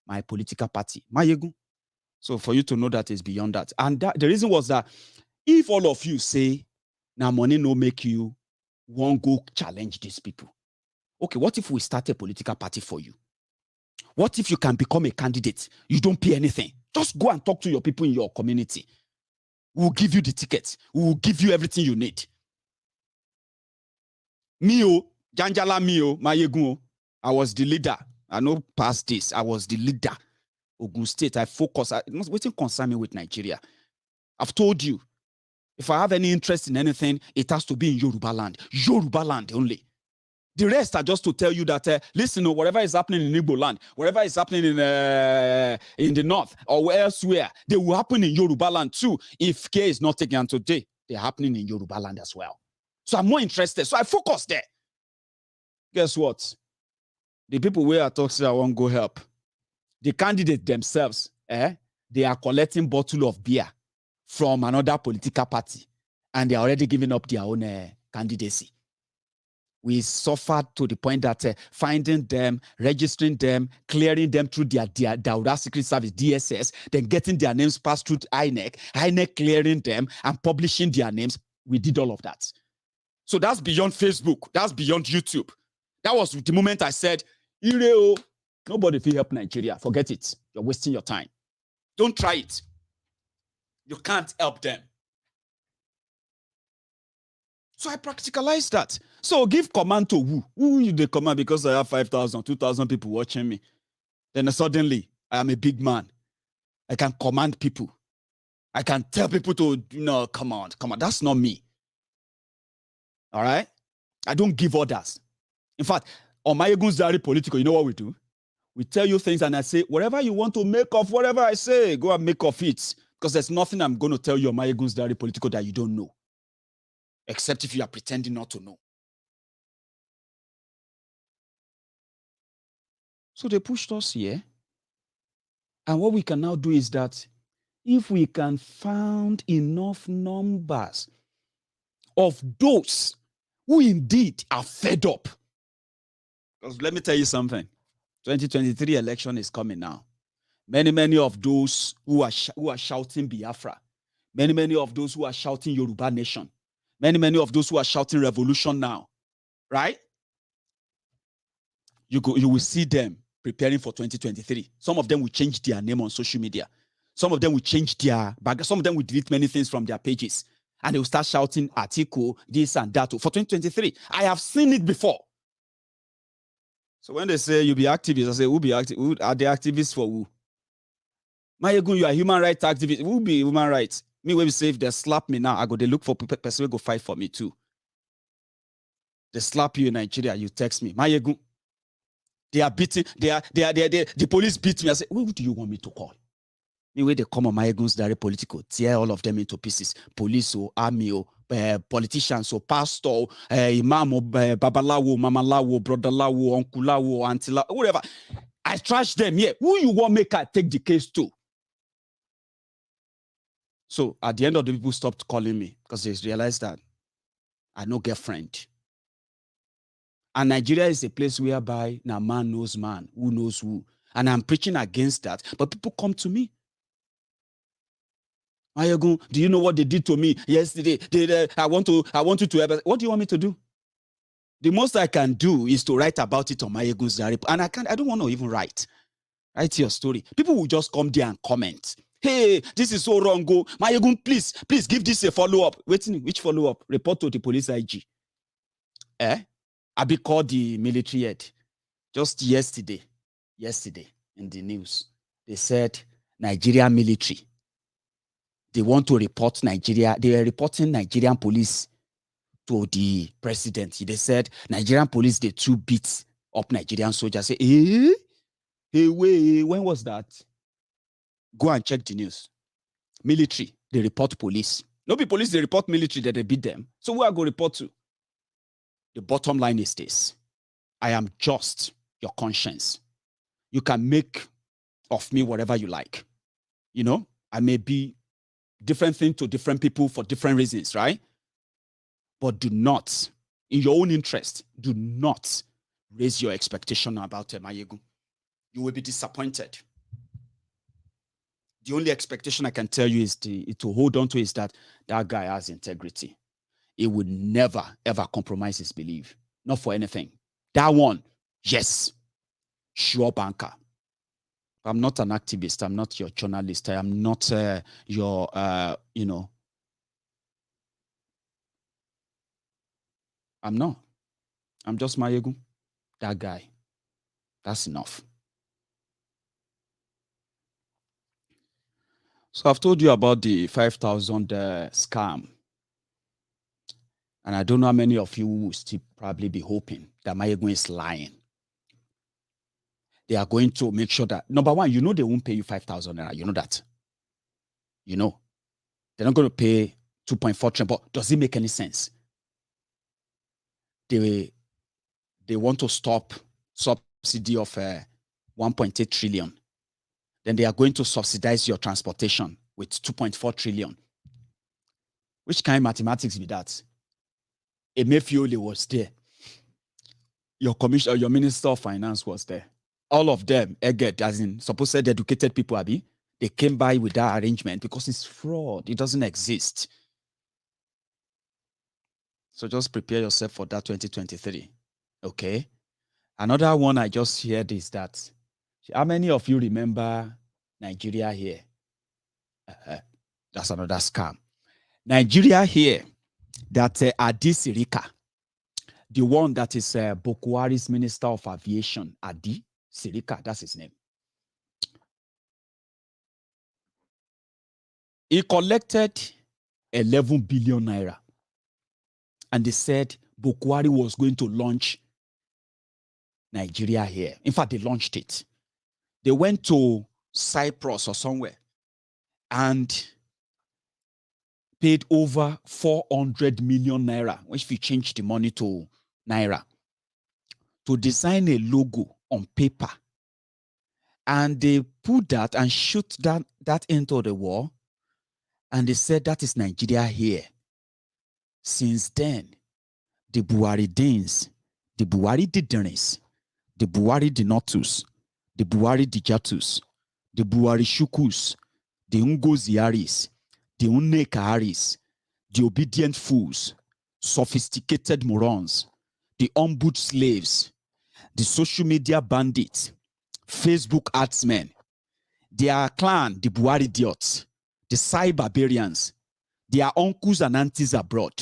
my political party, Maiyegun. So for you to know that is beyond that. And the reason was that if all of you say, now money no make you, won't go challenge these people. Okay, what if we start a political party for you? What if you can become a candidate? You don't pay anything. Just go and talk to your people in your community. We'll give you the tickets. We'll give you everything you need. Mio, Janjala Mio, Maiyegun, I was the leader. I know past this. I was the leader. Ogun State, I focus. What's concern me with Nigeria? I've told you, if I have any interest in anything, it has to be in Yoruba land only. The rest are just to tell you that, listen, whatever is happening in Igbo land, whatever is happening in the north or elsewhere, they will happen in Yoruba land too. If care is not taken today, they're happening in Yoruba land as well. So I'm more interested. So I focus there. Guess what? The people where I talk to, I won't go help. The candidates themselves, they are collecting bottle of beer from another political party, and they're already giving up their own candidacy. We suffered to the point that finding them, registering them, clearing them through their Secret Service, DSS, then getting their names passed through INEC clearing them and publishing their names. We did all of that. So that's beyond Facebook. That's beyond YouTube. That was the moment I said, Ireo, nobody will help Nigeria. Forget it. You're wasting your time. Don't try it. You can't help them. So I practicalized that. So give command to who? Who you the command because I have 5,000, 2,000 people watching me. Then suddenly I am a big man. I can command people. I can tell people to, come on. That's not me. All right? I don't give orders. In fact, on Maiyegun's diary political, you know what we do? We tell you things and I say, whatever you want to make of whatever I say, go and make of it. Because there's nothing I'm going to tell you on Maiyegun's diary political that you don't know. Except if you are pretending not to know. So they pushed us here. And what we can now do is that if we can find enough numbers of those who indeed are fed up. Because let me tell you something. 2023 election is coming now. Many of those who are shouting Biafra, many of those who are shouting Yoruba Nation, many of those who are shouting revolution now, right? You will see them preparing for 2023. Some of them will change their name on social media. Some of them will change their background. Some of them will delete many things from their pages. And they will start shouting article, this and that for 2023. I have seen it before. So when they say you be activists, I say, who be active? Who are the activists for who? Maiyegun, you are human rights activist. Who be human rights? Me, when we say if they slap me now, I go, they look for person who go fight for me too. They slap you in Nigeria, you text me. Maiyegun, they are beating, the police beat me. I say, who do you want me to call? Me, when they come on Maiyegun's diary political, tear all of them into pieces. Police or army or politicians or pastor, imam or babalawo, mamalawo, brotherlawo, unclelawo, auntie, whatever. I trash them here. Who you want make I take the case to? So at the end of the people stopped calling me because they realized that I no get friend. And Nigeria is a place whereby now man knows man, who knows who. And I'm preaching against that. But people come to me. Maiyegun, do you know what they did to me yesterday? I want you to ever. What do you want me to do? The most I can do is to write about it on Maiyegun's diary. And I don't want to even write your story. People will just come there and comment. Hey, this is so wrong. Go, Maiyegun, please give this a follow-up. Waiting, which follow-up? Report to the police IG. I be called the military head. Just yesterday in the news, they said Nigeria military. They want to report Nigeria. They are reporting Nigerian police to the president. They said Nigerian police, they too beat up Nigerian soldiers. Say, hey, wait, when was that? Go and check the news. Military, they report police. No be police, they report military that they beat them. So where I go report to? The bottom line is this. I am just your conscience. You can make of me whatever you like. You know, I may be different thing to different people for different reasons, right? But do not, in your own interest, do not raise your expectation about Maiyegun. You will be disappointed. The only expectation I can tell you is to hold on to is that guy has integrity. He would never, ever compromise his belief. Not for anything. That one, yes, sure banker. I'm not an activist. I'm not your journalist. I am not your, I'm not. I'm just Maiyegun. That guy. That's enough. So I've told you about the 5,000 scam. And I don't know how many of you will still probably be hoping that Maiyegun is lying. They are going to make sure that, number one, you know they won't pay you 5,000 naira. You know that. You know. They're not going to pay 2.4 trillion. But does it make any sense? They want to stop subsidy of 1.8 trillion. Then they are going to subsidize your transportation with 2.4 trillion. Which kind of mathematics be that? Emefiole was there. Your commissioner, your minister of finance was there. All of them, as in supposed educated people, Abi, they came by with that arrangement because it's fraud. It doesn't exist. So just prepare yourself for that 2023. Okay? Another one I just heard is that, how many of you remember Nigeria here? That's another scam. Nigeria here, that Adi Sirika, the one that is Buhari's Minister of Aviation, Adi Sirika, that's his name. He collected 11 billion naira. And they said Buhari was going to launch Nigeria here. In fact, they launched it. They went to Cyprus or somewhere and paid over 400 million naira, which we changed the money to naira, to design a logo on paper. And they put that and shoot that into the wall. And they said that is Nigeria here. Since then, the Buhari Danes, the Buhari Didernes, the Buhari Dinotus, the Buhari Dijatus, the Buhari Shukus, the Ungoziaris, the Unnekaharis, the obedient fools, sophisticated morons, the ombudsman slaves, the social media bandits, Facebook adsmen, their clan, the Buhari idiots, the cyberbarians, their uncles and aunties abroad,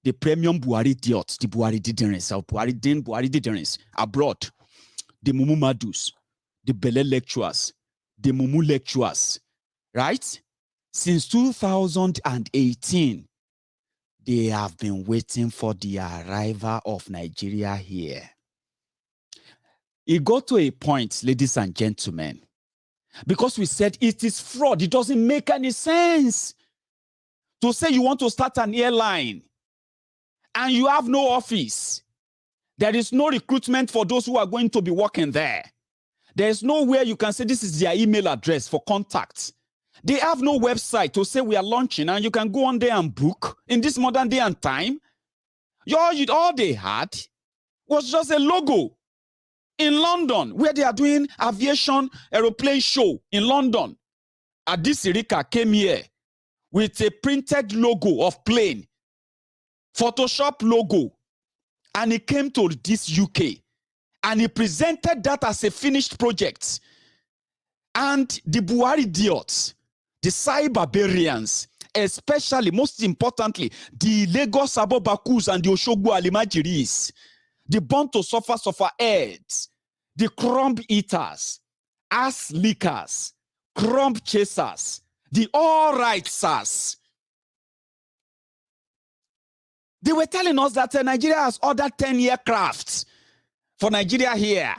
the premium Buhari idiots, the Buhari Diderens, Buhari Diderens abroad, the Mumu Madus, the Bele lecturers, the Mumu lecturers, right? Since 2018, they have been waiting for the arrival of Nigeria here. It got to a point, ladies and gentlemen, because we said it is fraud. It doesn't make any sense to say you want to start an airline and you have no office. There is no recruitment for those who are going to be working there. There is nowhere you can say this is their email address for contact. They have no website to say we are launching and you can go on there and book in this modern day and time. All they had was just a logo. In London, where they are doing aviation aeroplane show in London, Adisirika came here with a printed logo of plane, Photoshop logo, and he came to this UK and he presented that as a finished project. And the Buhari idiots, the cyberbarians, especially, most importantly, the Lagos Abobakus and the Oshogbo Alimajiris, the born to suffer heads, the crumb eaters, ass lickers, crumb chasers, the all rightsers. They were telling us that Nigeria has ordered 10 aircrafts for Nigeria here.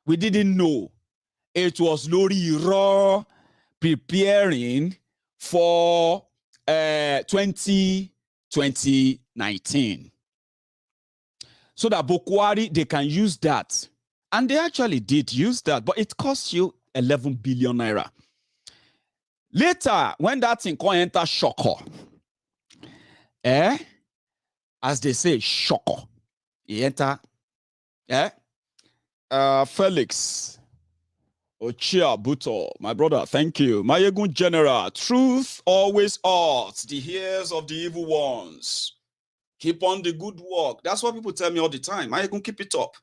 We didn't know. It was Lori Raw preparing for 2019. So that Bokwari, they can use that. And they actually did use that, but it cost you 11 billion naira. Later, when that thing can enter shocker, as they say, shocker, he enter, Felix Ochia Buto, my brother, thank you. Maiyegun General, truth always hurts the ears of the evil ones. Keep on the good work. That's what people tell me all the time. Maiyegun, keep it up.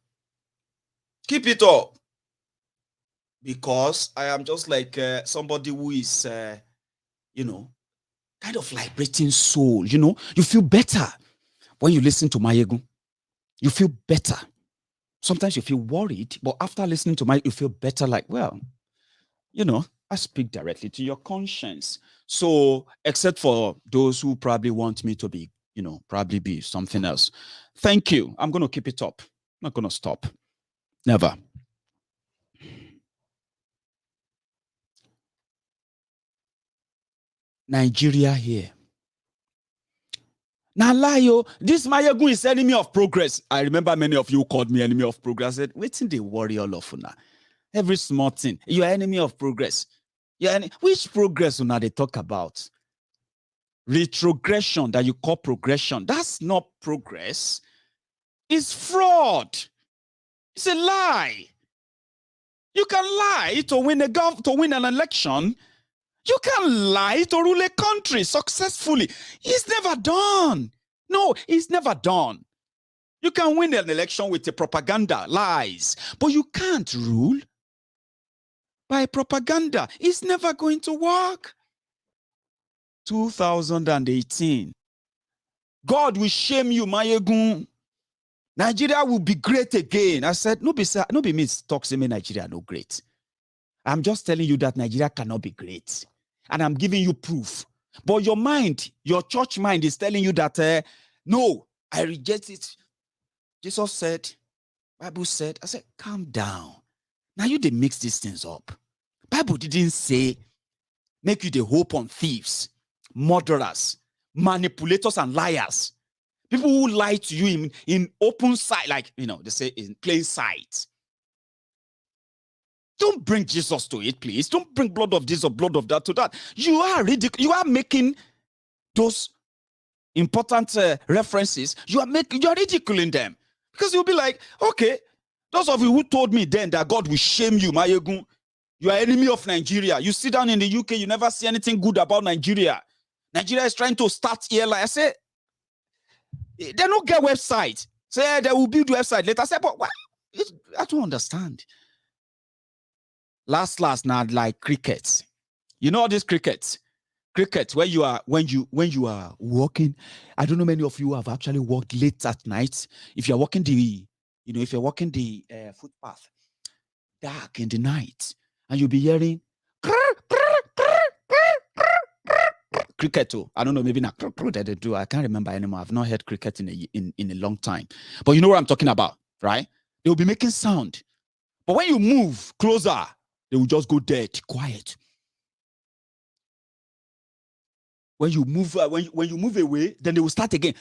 Keep it up. Because I am just like somebody who is, kind of liberating soul. You feel better when you listen to Maiyegun. You feel better. Sometimes you feel worried, but after listening to Maiyegun, you feel better, like, well, I speak directly to your conscience. So, except for those who probably want me to be, probably be something else. Thank you. I'm going to keep it up. I'm not going to stop. Never. Nigeria here. Now, lie, this Maiyegun is enemy of progress. I remember many of you called me enemy of progress. I said, waiting they worry all of now. Every small thing, you're enemy of progress. Which progress now they talk about? Retrogression that you call progression. That's not progress. It's fraud. It's a lie. You can lie to win an election. You can lie to rule a country successfully. It's never done. No, it's never done. You can win an election with a propaganda, lies, but you can't rule by propaganda. It's never going to work. 2018. God will shame you, Maiyegun. Nigeria will be great again. I said, no be me talk say me Nigeria no great. I'm just telling you that Nigeria cannot be great. And I'm giving you proof. But your mind, your church mind is telling you that, no, I reject it. Jesus said, Bible said, I said, calm down. Now you they mix these things up. Bible didn't say, make you the hope on thieves, murderers, manipulators, and liars. People who lie to you in open sight, like, they say in plain sight. Don't bring Jesus to it, please. Don't bring blood of this or blood of that to that. You are making those important references. You are ridiculing them. Because you'll be like, okay, those of you who told me then that God will shame you, Maiyegun, you are enemy of Nigeria. You sit down in the UK, you never see anything good about Nigeria. Nigeria is trying to start airline. I say, they don't get website. Say, they will build website later. I say, but what? I don't understand. Last now, like cricket. You know all these crickets? Cricket, where you are when you are walking. I don't know many of you have actually walked late at night. If you're walking the footpath, dark in the night, and you'll be hearing cricket too. I don't know, maybe not that they do. I can't remember anymore. I've not heard cricket in a long time. But you know what I'm talking about, right? They'll be making sound. But when you move closer, they will just go dead, quiet. When you move, when you move away, then they will start again.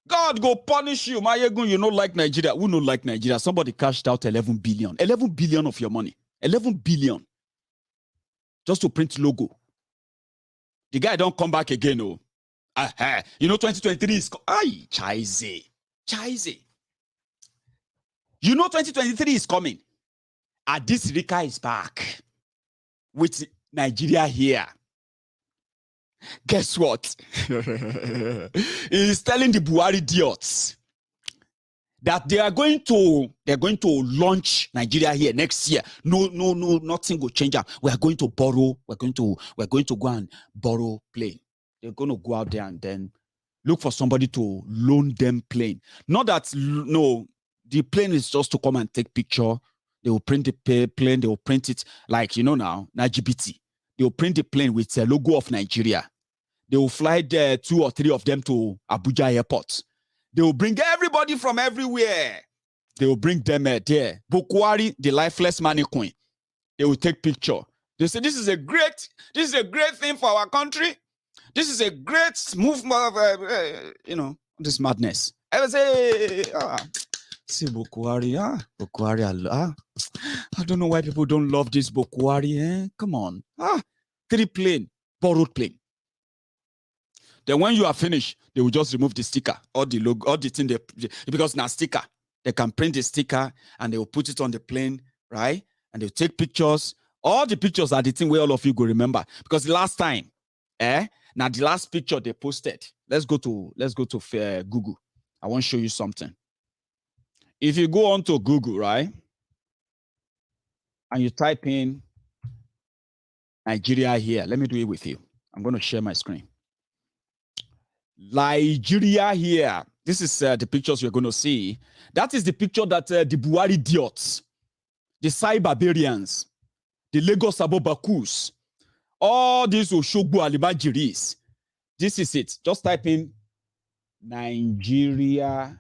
God go punish you, Maiyegun. You don't like Nigeria. Who don't like Nigeria? Somebody cashed out 11 billion. 11 billion of your money. 11 billion. Just to print logo. The guy don't come back again, oh. You know, 2023 is ay, Chaize. You know, 2023 is coming. Addis Rika is back with Nigeria here. Guess what? He's telling the Buhari idiots that they're going to launch Nigeria here next year. No, nothing will change. We are going to borrow. We're going to go and borrow plane. They're going to go out there and then look for somebody to loan them plane. Not that no, the plane is just to come and take picture. They will print the plane. They will print it like now GBT. They will print the plane with a logo of Nigeria. They will fly there 2 or 3 of them to Abuja airport. They will bring everybody from everywhere. They will bring them there. Buhari, the lifeless mannequin. They will take picture. They say this is a great thing for our country. This is a great movement of this madness. I will say, see Buhari, Buhari, I don't know why people don't love this Buhari. Come on, 3 plane, borrowed plane. Then when you are finished, they will just remove the sticker or the logo or the thing because now sticker. They can print the sticker and they will put it on the plane, right? And they'll take pictures. All the pictures are the thing where all of you go remember. Because the last time, now the last picture they posted. Let's go to Google. I want to show you something. If you go on to Google, right? And you type in Nigeria here. Let me do it with you. I'm going to share my screen. Nigeria here. This is the pictures you're going to see. That is the picture that the Buhari idiots, the Cyberbarians, the Lagos Abobakus, all these Oshogbo Alimajiris. This is it. Just type in Nigeria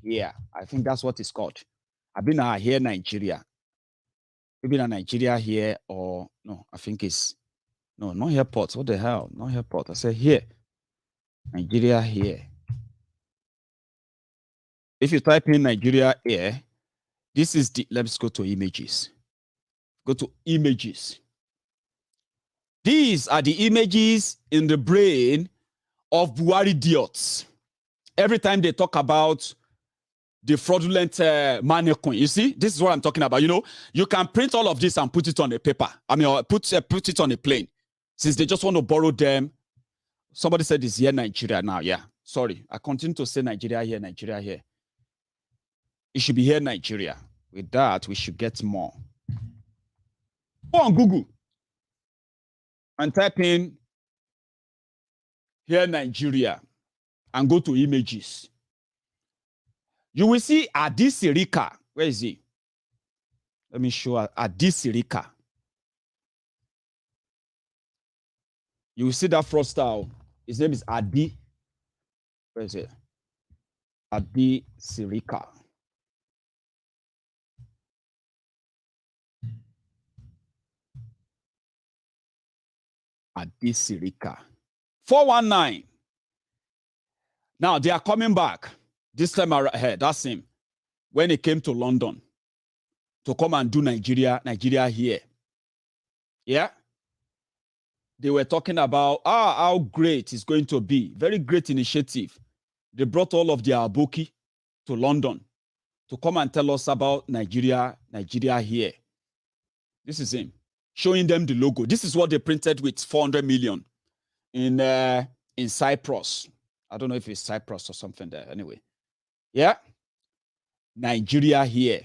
here. I think that's what it's called. I've been here, Nigeria. Maybe in Nigeria here or no, I think it's no, not airport. What the hell? Not airport. I said here. Nigeria here. If you type in Nigeria here, this is the, let's go to images. Go to images. These are the images in the brain of Buhari idiots. Every time they talk about the fraudulent mannequin, you see, this is what I'm talking about. You can print all of this and put it on a paper. I mean, put it on a plane. Since they just want to borrow them. Somebody said it's here, Nigeria now. Yeah, sorry. I continue to say Nigeria here, Nigeria here. It should be here, Nigeria. With that, we should get more. Go on Google and type in here, Nigeria, and go to images. You will see Addis Rika. Where is he? Let me show Addis Rika. You will see that fraudster. His name is Adi. Where is it? Adi Sirika. Adi Sirika. 419. Now they are coming back. This time ahead, that's him. When he came to London to come and do Nigeria here. Yeah. They were talking about how great it's going to be. Very great initiative. They brought all of their aboki to London to come and tell us about Nigeria here. This is him, showing them the logo. This is what they printed with 400 million in Cyprus. I don't know if it's Cyprus or something there. Anyway, yeah, Nigeria here.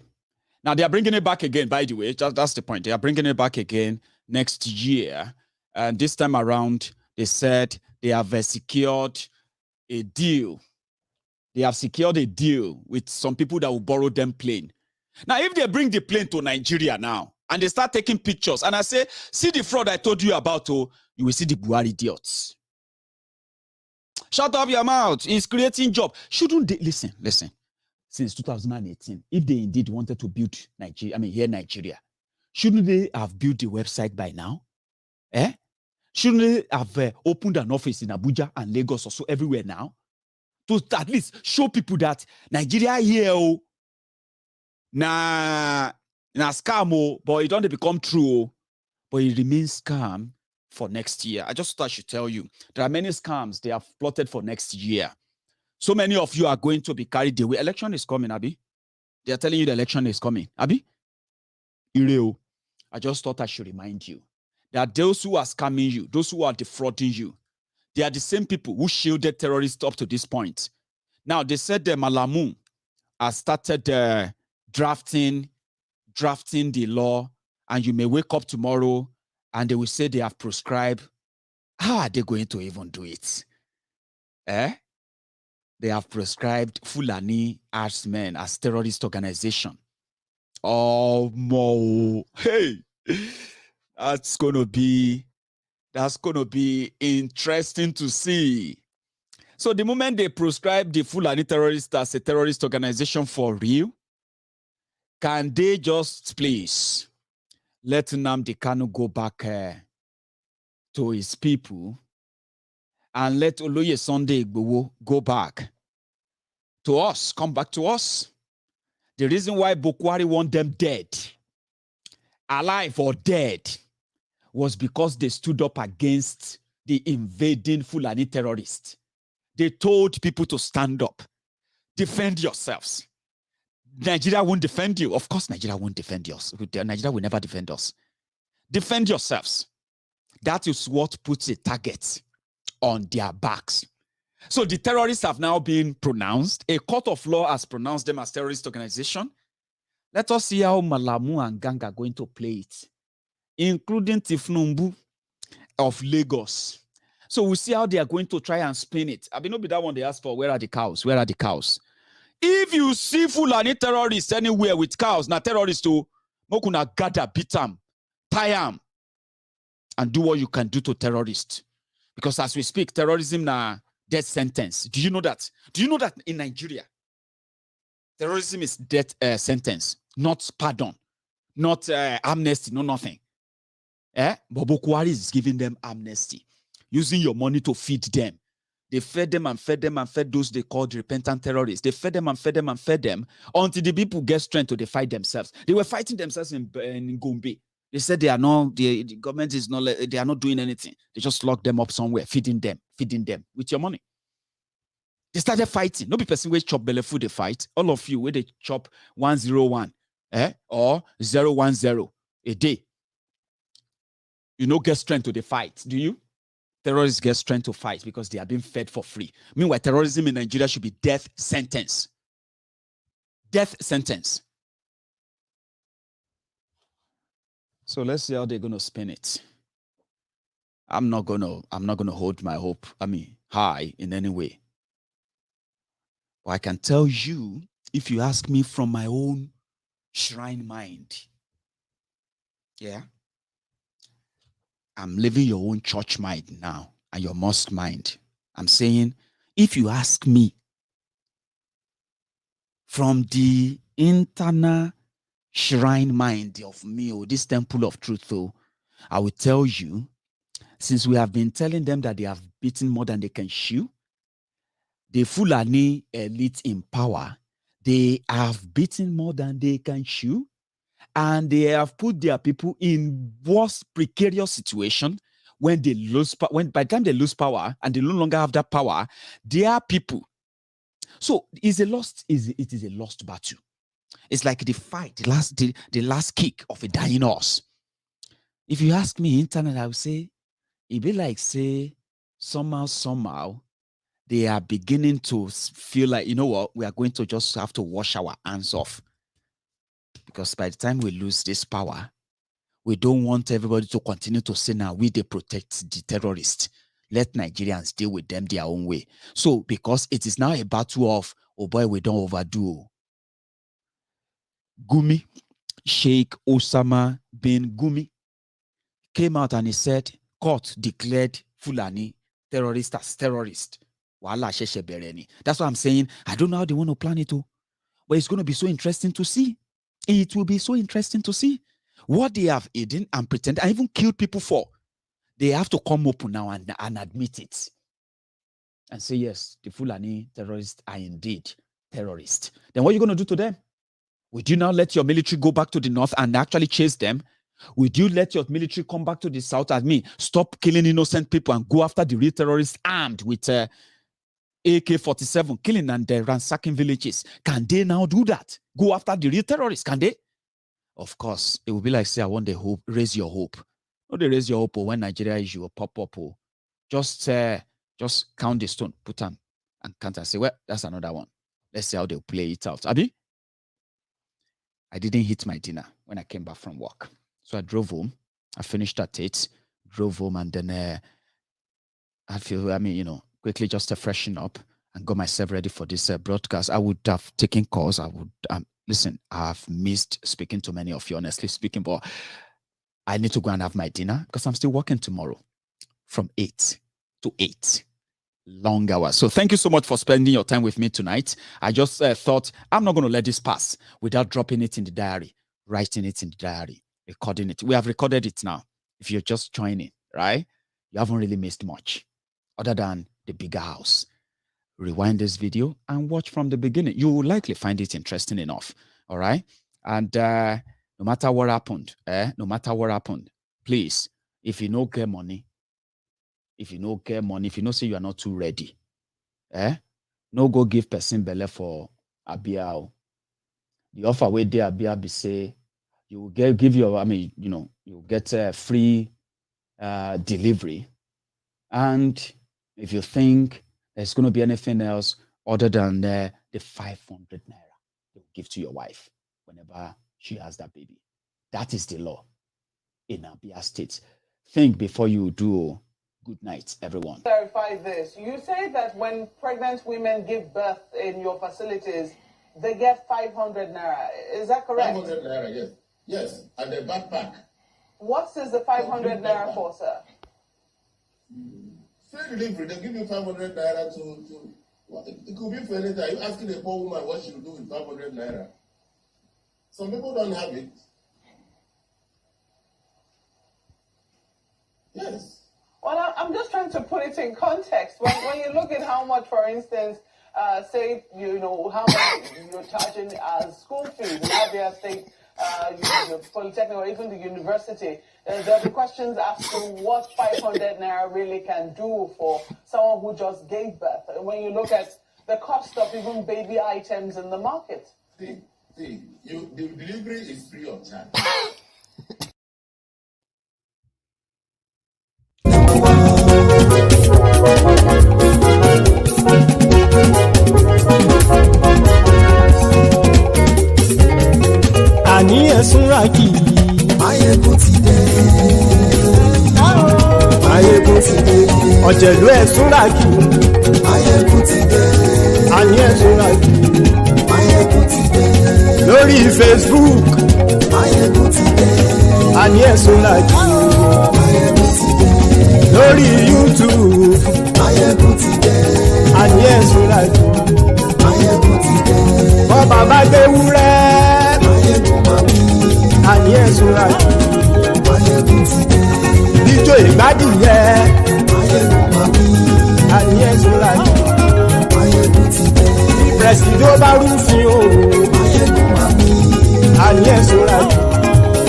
Now they are bringing it back again. By the way, that's the point. They are bringing it back again next year. And this time around, they said they have secured a deal. They have secured a deal with some people that will borrow them plane. Now, if they bring the plane to Nigeria now, and they start taking pictures, and I say, see the fraud I told you about, you will see the Buhari idiots. Shut up your mouth. It's creating job. Shouldn't they, listen. Since 2018, if they indeed wanted to build Nigeria, shouldn't they have built the website by now? Shouldn't they have opened an office in Abuja and Lagos or so everywhere now? To at least show people that Nigeria here, na scam, but it don't become true, but it remains scam for next year. I just thought I should tell you. There are many scams they have plotted for next year. So many of you are going to be carried away. Election is coming, Abi. They are telling you the election is coming. Abi? Ireo. I just thought I should remind you that those who are scamming you, those who are defrauding you, they are the same people who shielded terrorists up to this point. Now, they said the Malamu has started drafting the law, and you may wake up tomorrow and they will say they have prescribed. How are they going to even do it? They have prescribed Fulani herdsmen as terrorist organization. Oh, mo. Hey, that's gonna be interesting to see. So the moment they prescribe the Fulani terrorist as a terrorist organization for real, can they just please let Nnamdi Kanu go back to his people and let Oloye Sunday Igboho go back to us, come back to us? The reason why Buhari want them dead, alive or dead, was because they stood up against the invading Fulani terrorists. They told people to stand up, defend yourselves. Nigeria won't defend you. Of course, Nigeria won't defend us. Nigeria will never defend us. Defend yourselves. That is what puts a target on their backs. So the terrorists have now been pronounced. A court of law has pronounced them as terrorist organization. Let us see how Malamu and gang are going to play it, including Tifnumbu of Lagos. So we'll see how they are going to try and spin it. I mean, not be that one they asked for. Where are the cows? Where are the cows? If you see Fulani terrorists anywhere with cows, now terrorists to Mokuna gather, beat them, tie them, and do what you can do to terrorists. Because as we speak, terrorism na death sentence. Do you know that? Do you know that in Nigeria, terrorism is death sentence, not pardon, not amnesty, no nothing. But Buhari is giving them amnesty, using your money to feed them. They fed them and fed them and fed those they called repentant terrorists. They fed them and fed them and fed them until the people get strength to fight themselves. They were fighting themselves in Gombe. They said they are not, the government is not, they are not doing anything. They just locked them up somewhere, feeding them with your money. They started fighting. No be person where chop belly food they fight. All of you where they chop 101 or 010 a day. You know, get strength to the fight, do you? Terrorists get strength to fight because they are being fed for free. Meanwhile, terrorism in Nigeria should be death sentence. Death sentence. So let's see how they're gonna spin it. I'm not gonna hold my hope, high in any way. But I can tell you, if you ask me from my own shrine mind, yeah, I'm living your own church mind now and your mosque mind. I'm saying, if you ask me from the internal shrine mind of me, or this temple of truth, though, I will tell you, since we have been telling them that they have beaten more than they can chew, the Fulani elite in power, they have beaten more than they can chew, and they have put their people in worse precarious situation when they lose power. By the time they lose power and they no longer have that power, their people. So it is a lost battle. It's like the fight, the last kick of a dying horse. If you ask me internet, I would say it be like, say, somehow they are beginning to feel like, you know what, we are going to just have to wash our hands off. Because by the time we lose this power, we don't want everybody to continue to say, now we they protect the terrorists. Let Nigerians deal with them their own way. So because it is now a battle of, oh boy, we don't overdo. Gumi, Sheikh Osama bin Gumi, came out and he said, court declared Fulani terrorists as terrorists. That's what I'm saying. I don't know how they want to plan it, but it's going to be so interesting to see. It will be so interesting to see what they have hidden and pretended and even killed people for. They have to come up now and admit it and say, yes, the Fulani terrorists are indeed terrorists. Then what are you going to do to them? Would you now let your military go back to the north and actually chase them? Would you let your military come back to the south as me, stop killing innocent people and go after the real terrorists armed with AK-47, killing and ransacking villages? Can they now do that? Go after the real terrorists, can they? Of course, it will be like, say, I want the hope, raise your hope. No, they raise your hope when Nigeria issue will pop up. Just count the stone, put them, and count and say, well, that's another one. Let's see how they'll play it out. Abi? I didn't eat my dinner when I came back from work. So I drove home. I finished at 8, drove home, and then quickly just to freshen up and got myself ready for this broadcast. I would have taken calls. I would, listen, I've missed speaking to many of you, honestly speaking, but I need to go and have my dinner because I'm still working tomorrow from 8 to 8. Long hours. So thank you so much for spending your time with me tonight. I just thought I'm not going to let this pass without dropping it in the diary, writing it in the diary, recording it. We have recorded it now. If you're just joining, right? You haven't really missed much other than the bigger house. Rewind this video and watch from the beginning. You will likely find it interesting enough. All right. And no matter what happened, please, if you don't get money, if you say you are not too ready, no go give person belle for Abia. The offer where they Abia be say you will give your, you get a free delivery. And if you think there's going to be anything else other than the 500 naira you give to your wife whenever she has that baby, that is the law in Abia State. Think before you do. Good night, everyone. Clarify this. You say that when pregnant women give birth in your facilities, they get 500 naira. Is that correct? 500 naira, yes. Yes, and a backpack. What is the 500 naira for, sir? Free delivery. They give you 500 naira to it could be for anything. Are you asking a poor woman what she will do with 500 naira? Some people don't have it. Yes. Well, I'm just trying to put it in context. When you look at how much, for instance, say, how much you're charging as school fees in Abia State, the Polytechnic or even the university, there'll be questions as to what 500 naira really can do for someone who just gave birth. And when you look at the cost of even baby items in the market. The delivery is free of charge. Àní ẹ̀sùn ràkì. Maiyegun ti dé. Maiyegun ti dé. Ọ̀jẹ̀lú ẹ̀sùn ràkì. Maiyegun ti dé. Àní ẹ̀sùn ràkì. Maiyegun ti dé. Lórí Facebook. Maiyegun ti dé. Àní ẹ̀sùn ràkì. Maiyegun ti dé. Lórí YouTube. Maiyegun ti dé. Àní ẹ̀sùn ràkì. Maiyegun ti dé. Wọ́n bàbá gbé wúrẹ́. Àní ẹ̀sùn ràkì. Maiyegun ti dé. Ijó ìgbádùn yẹ. Àní ẹ̀sùn ràkì. Maiyegun ti dé. Ìpẹ̀sìdó bá rúfin o. Àní ẹ̀sùn ràkì.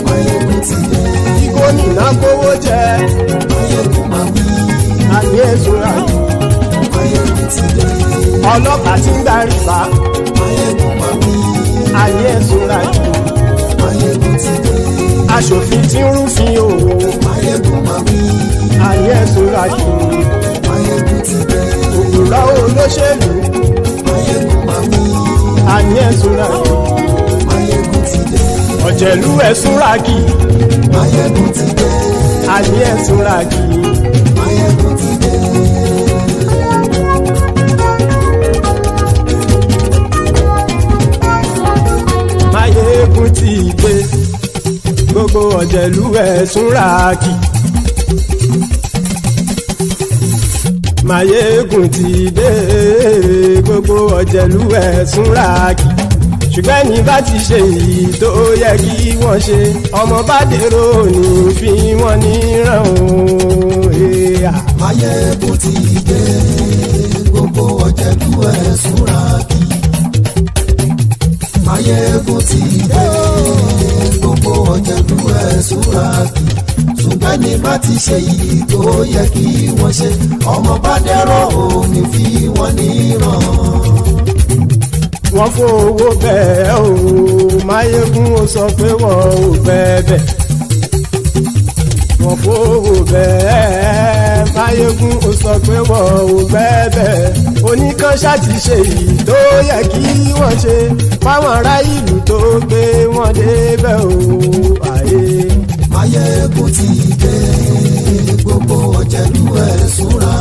Maiyegun ti dé. Ìgòmìnà kówó jẹ. Àní ẹ̀sùn ràkì. Maiyegun ti dé. Ọlọ́pàá tí ń gba rìbá. Àní ẹ̀sùn ràkì. Maiyegun ti dé. Aṣòfin tí ń rúfin o. Àní ẹ̀sùn ràkì. Maiyegun ti dé. Òpùrọ́ olóṣèlú. Àní ẹ̀sùn ràkì. Maiyegun ti dé. Ọ̀jẹ̀lú ẹ̀sùn ràkì. Maiyegun ti dé. Àní ẹ̀sùn ràkì. Maiyegun ti dé. Maiyegun ti dé. Gbogbo ọ̀jẹ̀lú ẹ̀sùn ràkì. Maiyegun ti dé. Gbogbo ọ̀jẹ̀lú ẹ̀sùn ràkì. Ṣùgbọ́n ní bá ti ṣe èyí tó yẹ kí wọ́n ṣe, ọmọ bá dèrò ní fi wọ́n níran o. Maiyegun ti dé. Gbogbo ọ̀jẹ̀lú ẹ̀sùn ràkì. Maiyegun ti dé. Gbogbo ọ̀jẹ̀lú ẹ̀sùn ràkì. tẹ́ni bá ti ṣe yìí tó yẹ kí wọ́n ṣe ọmọ bá dẹ́rọ̀ òní fi wọ́n níran. wọ́n fowó bẹ́ẹ̀ o Máyégún ó sọ pé wọ́n ò fẹ́ bẹ́ẹ̀. wọ́n fowó bẹ́ẹ̀ Máyégún ó sọ pé wọ́n ò fẹ́ bẹ́ẹ̀. oníkan ṣáàtì ṣe yìí tó yẹ kí wọ́n ṣe fáwọn ará ìlú tó gbé wọn débẹ̀ o. Máyégún ti dé gbogbo ọ̀jẹ̀lú ẹ̀ súnra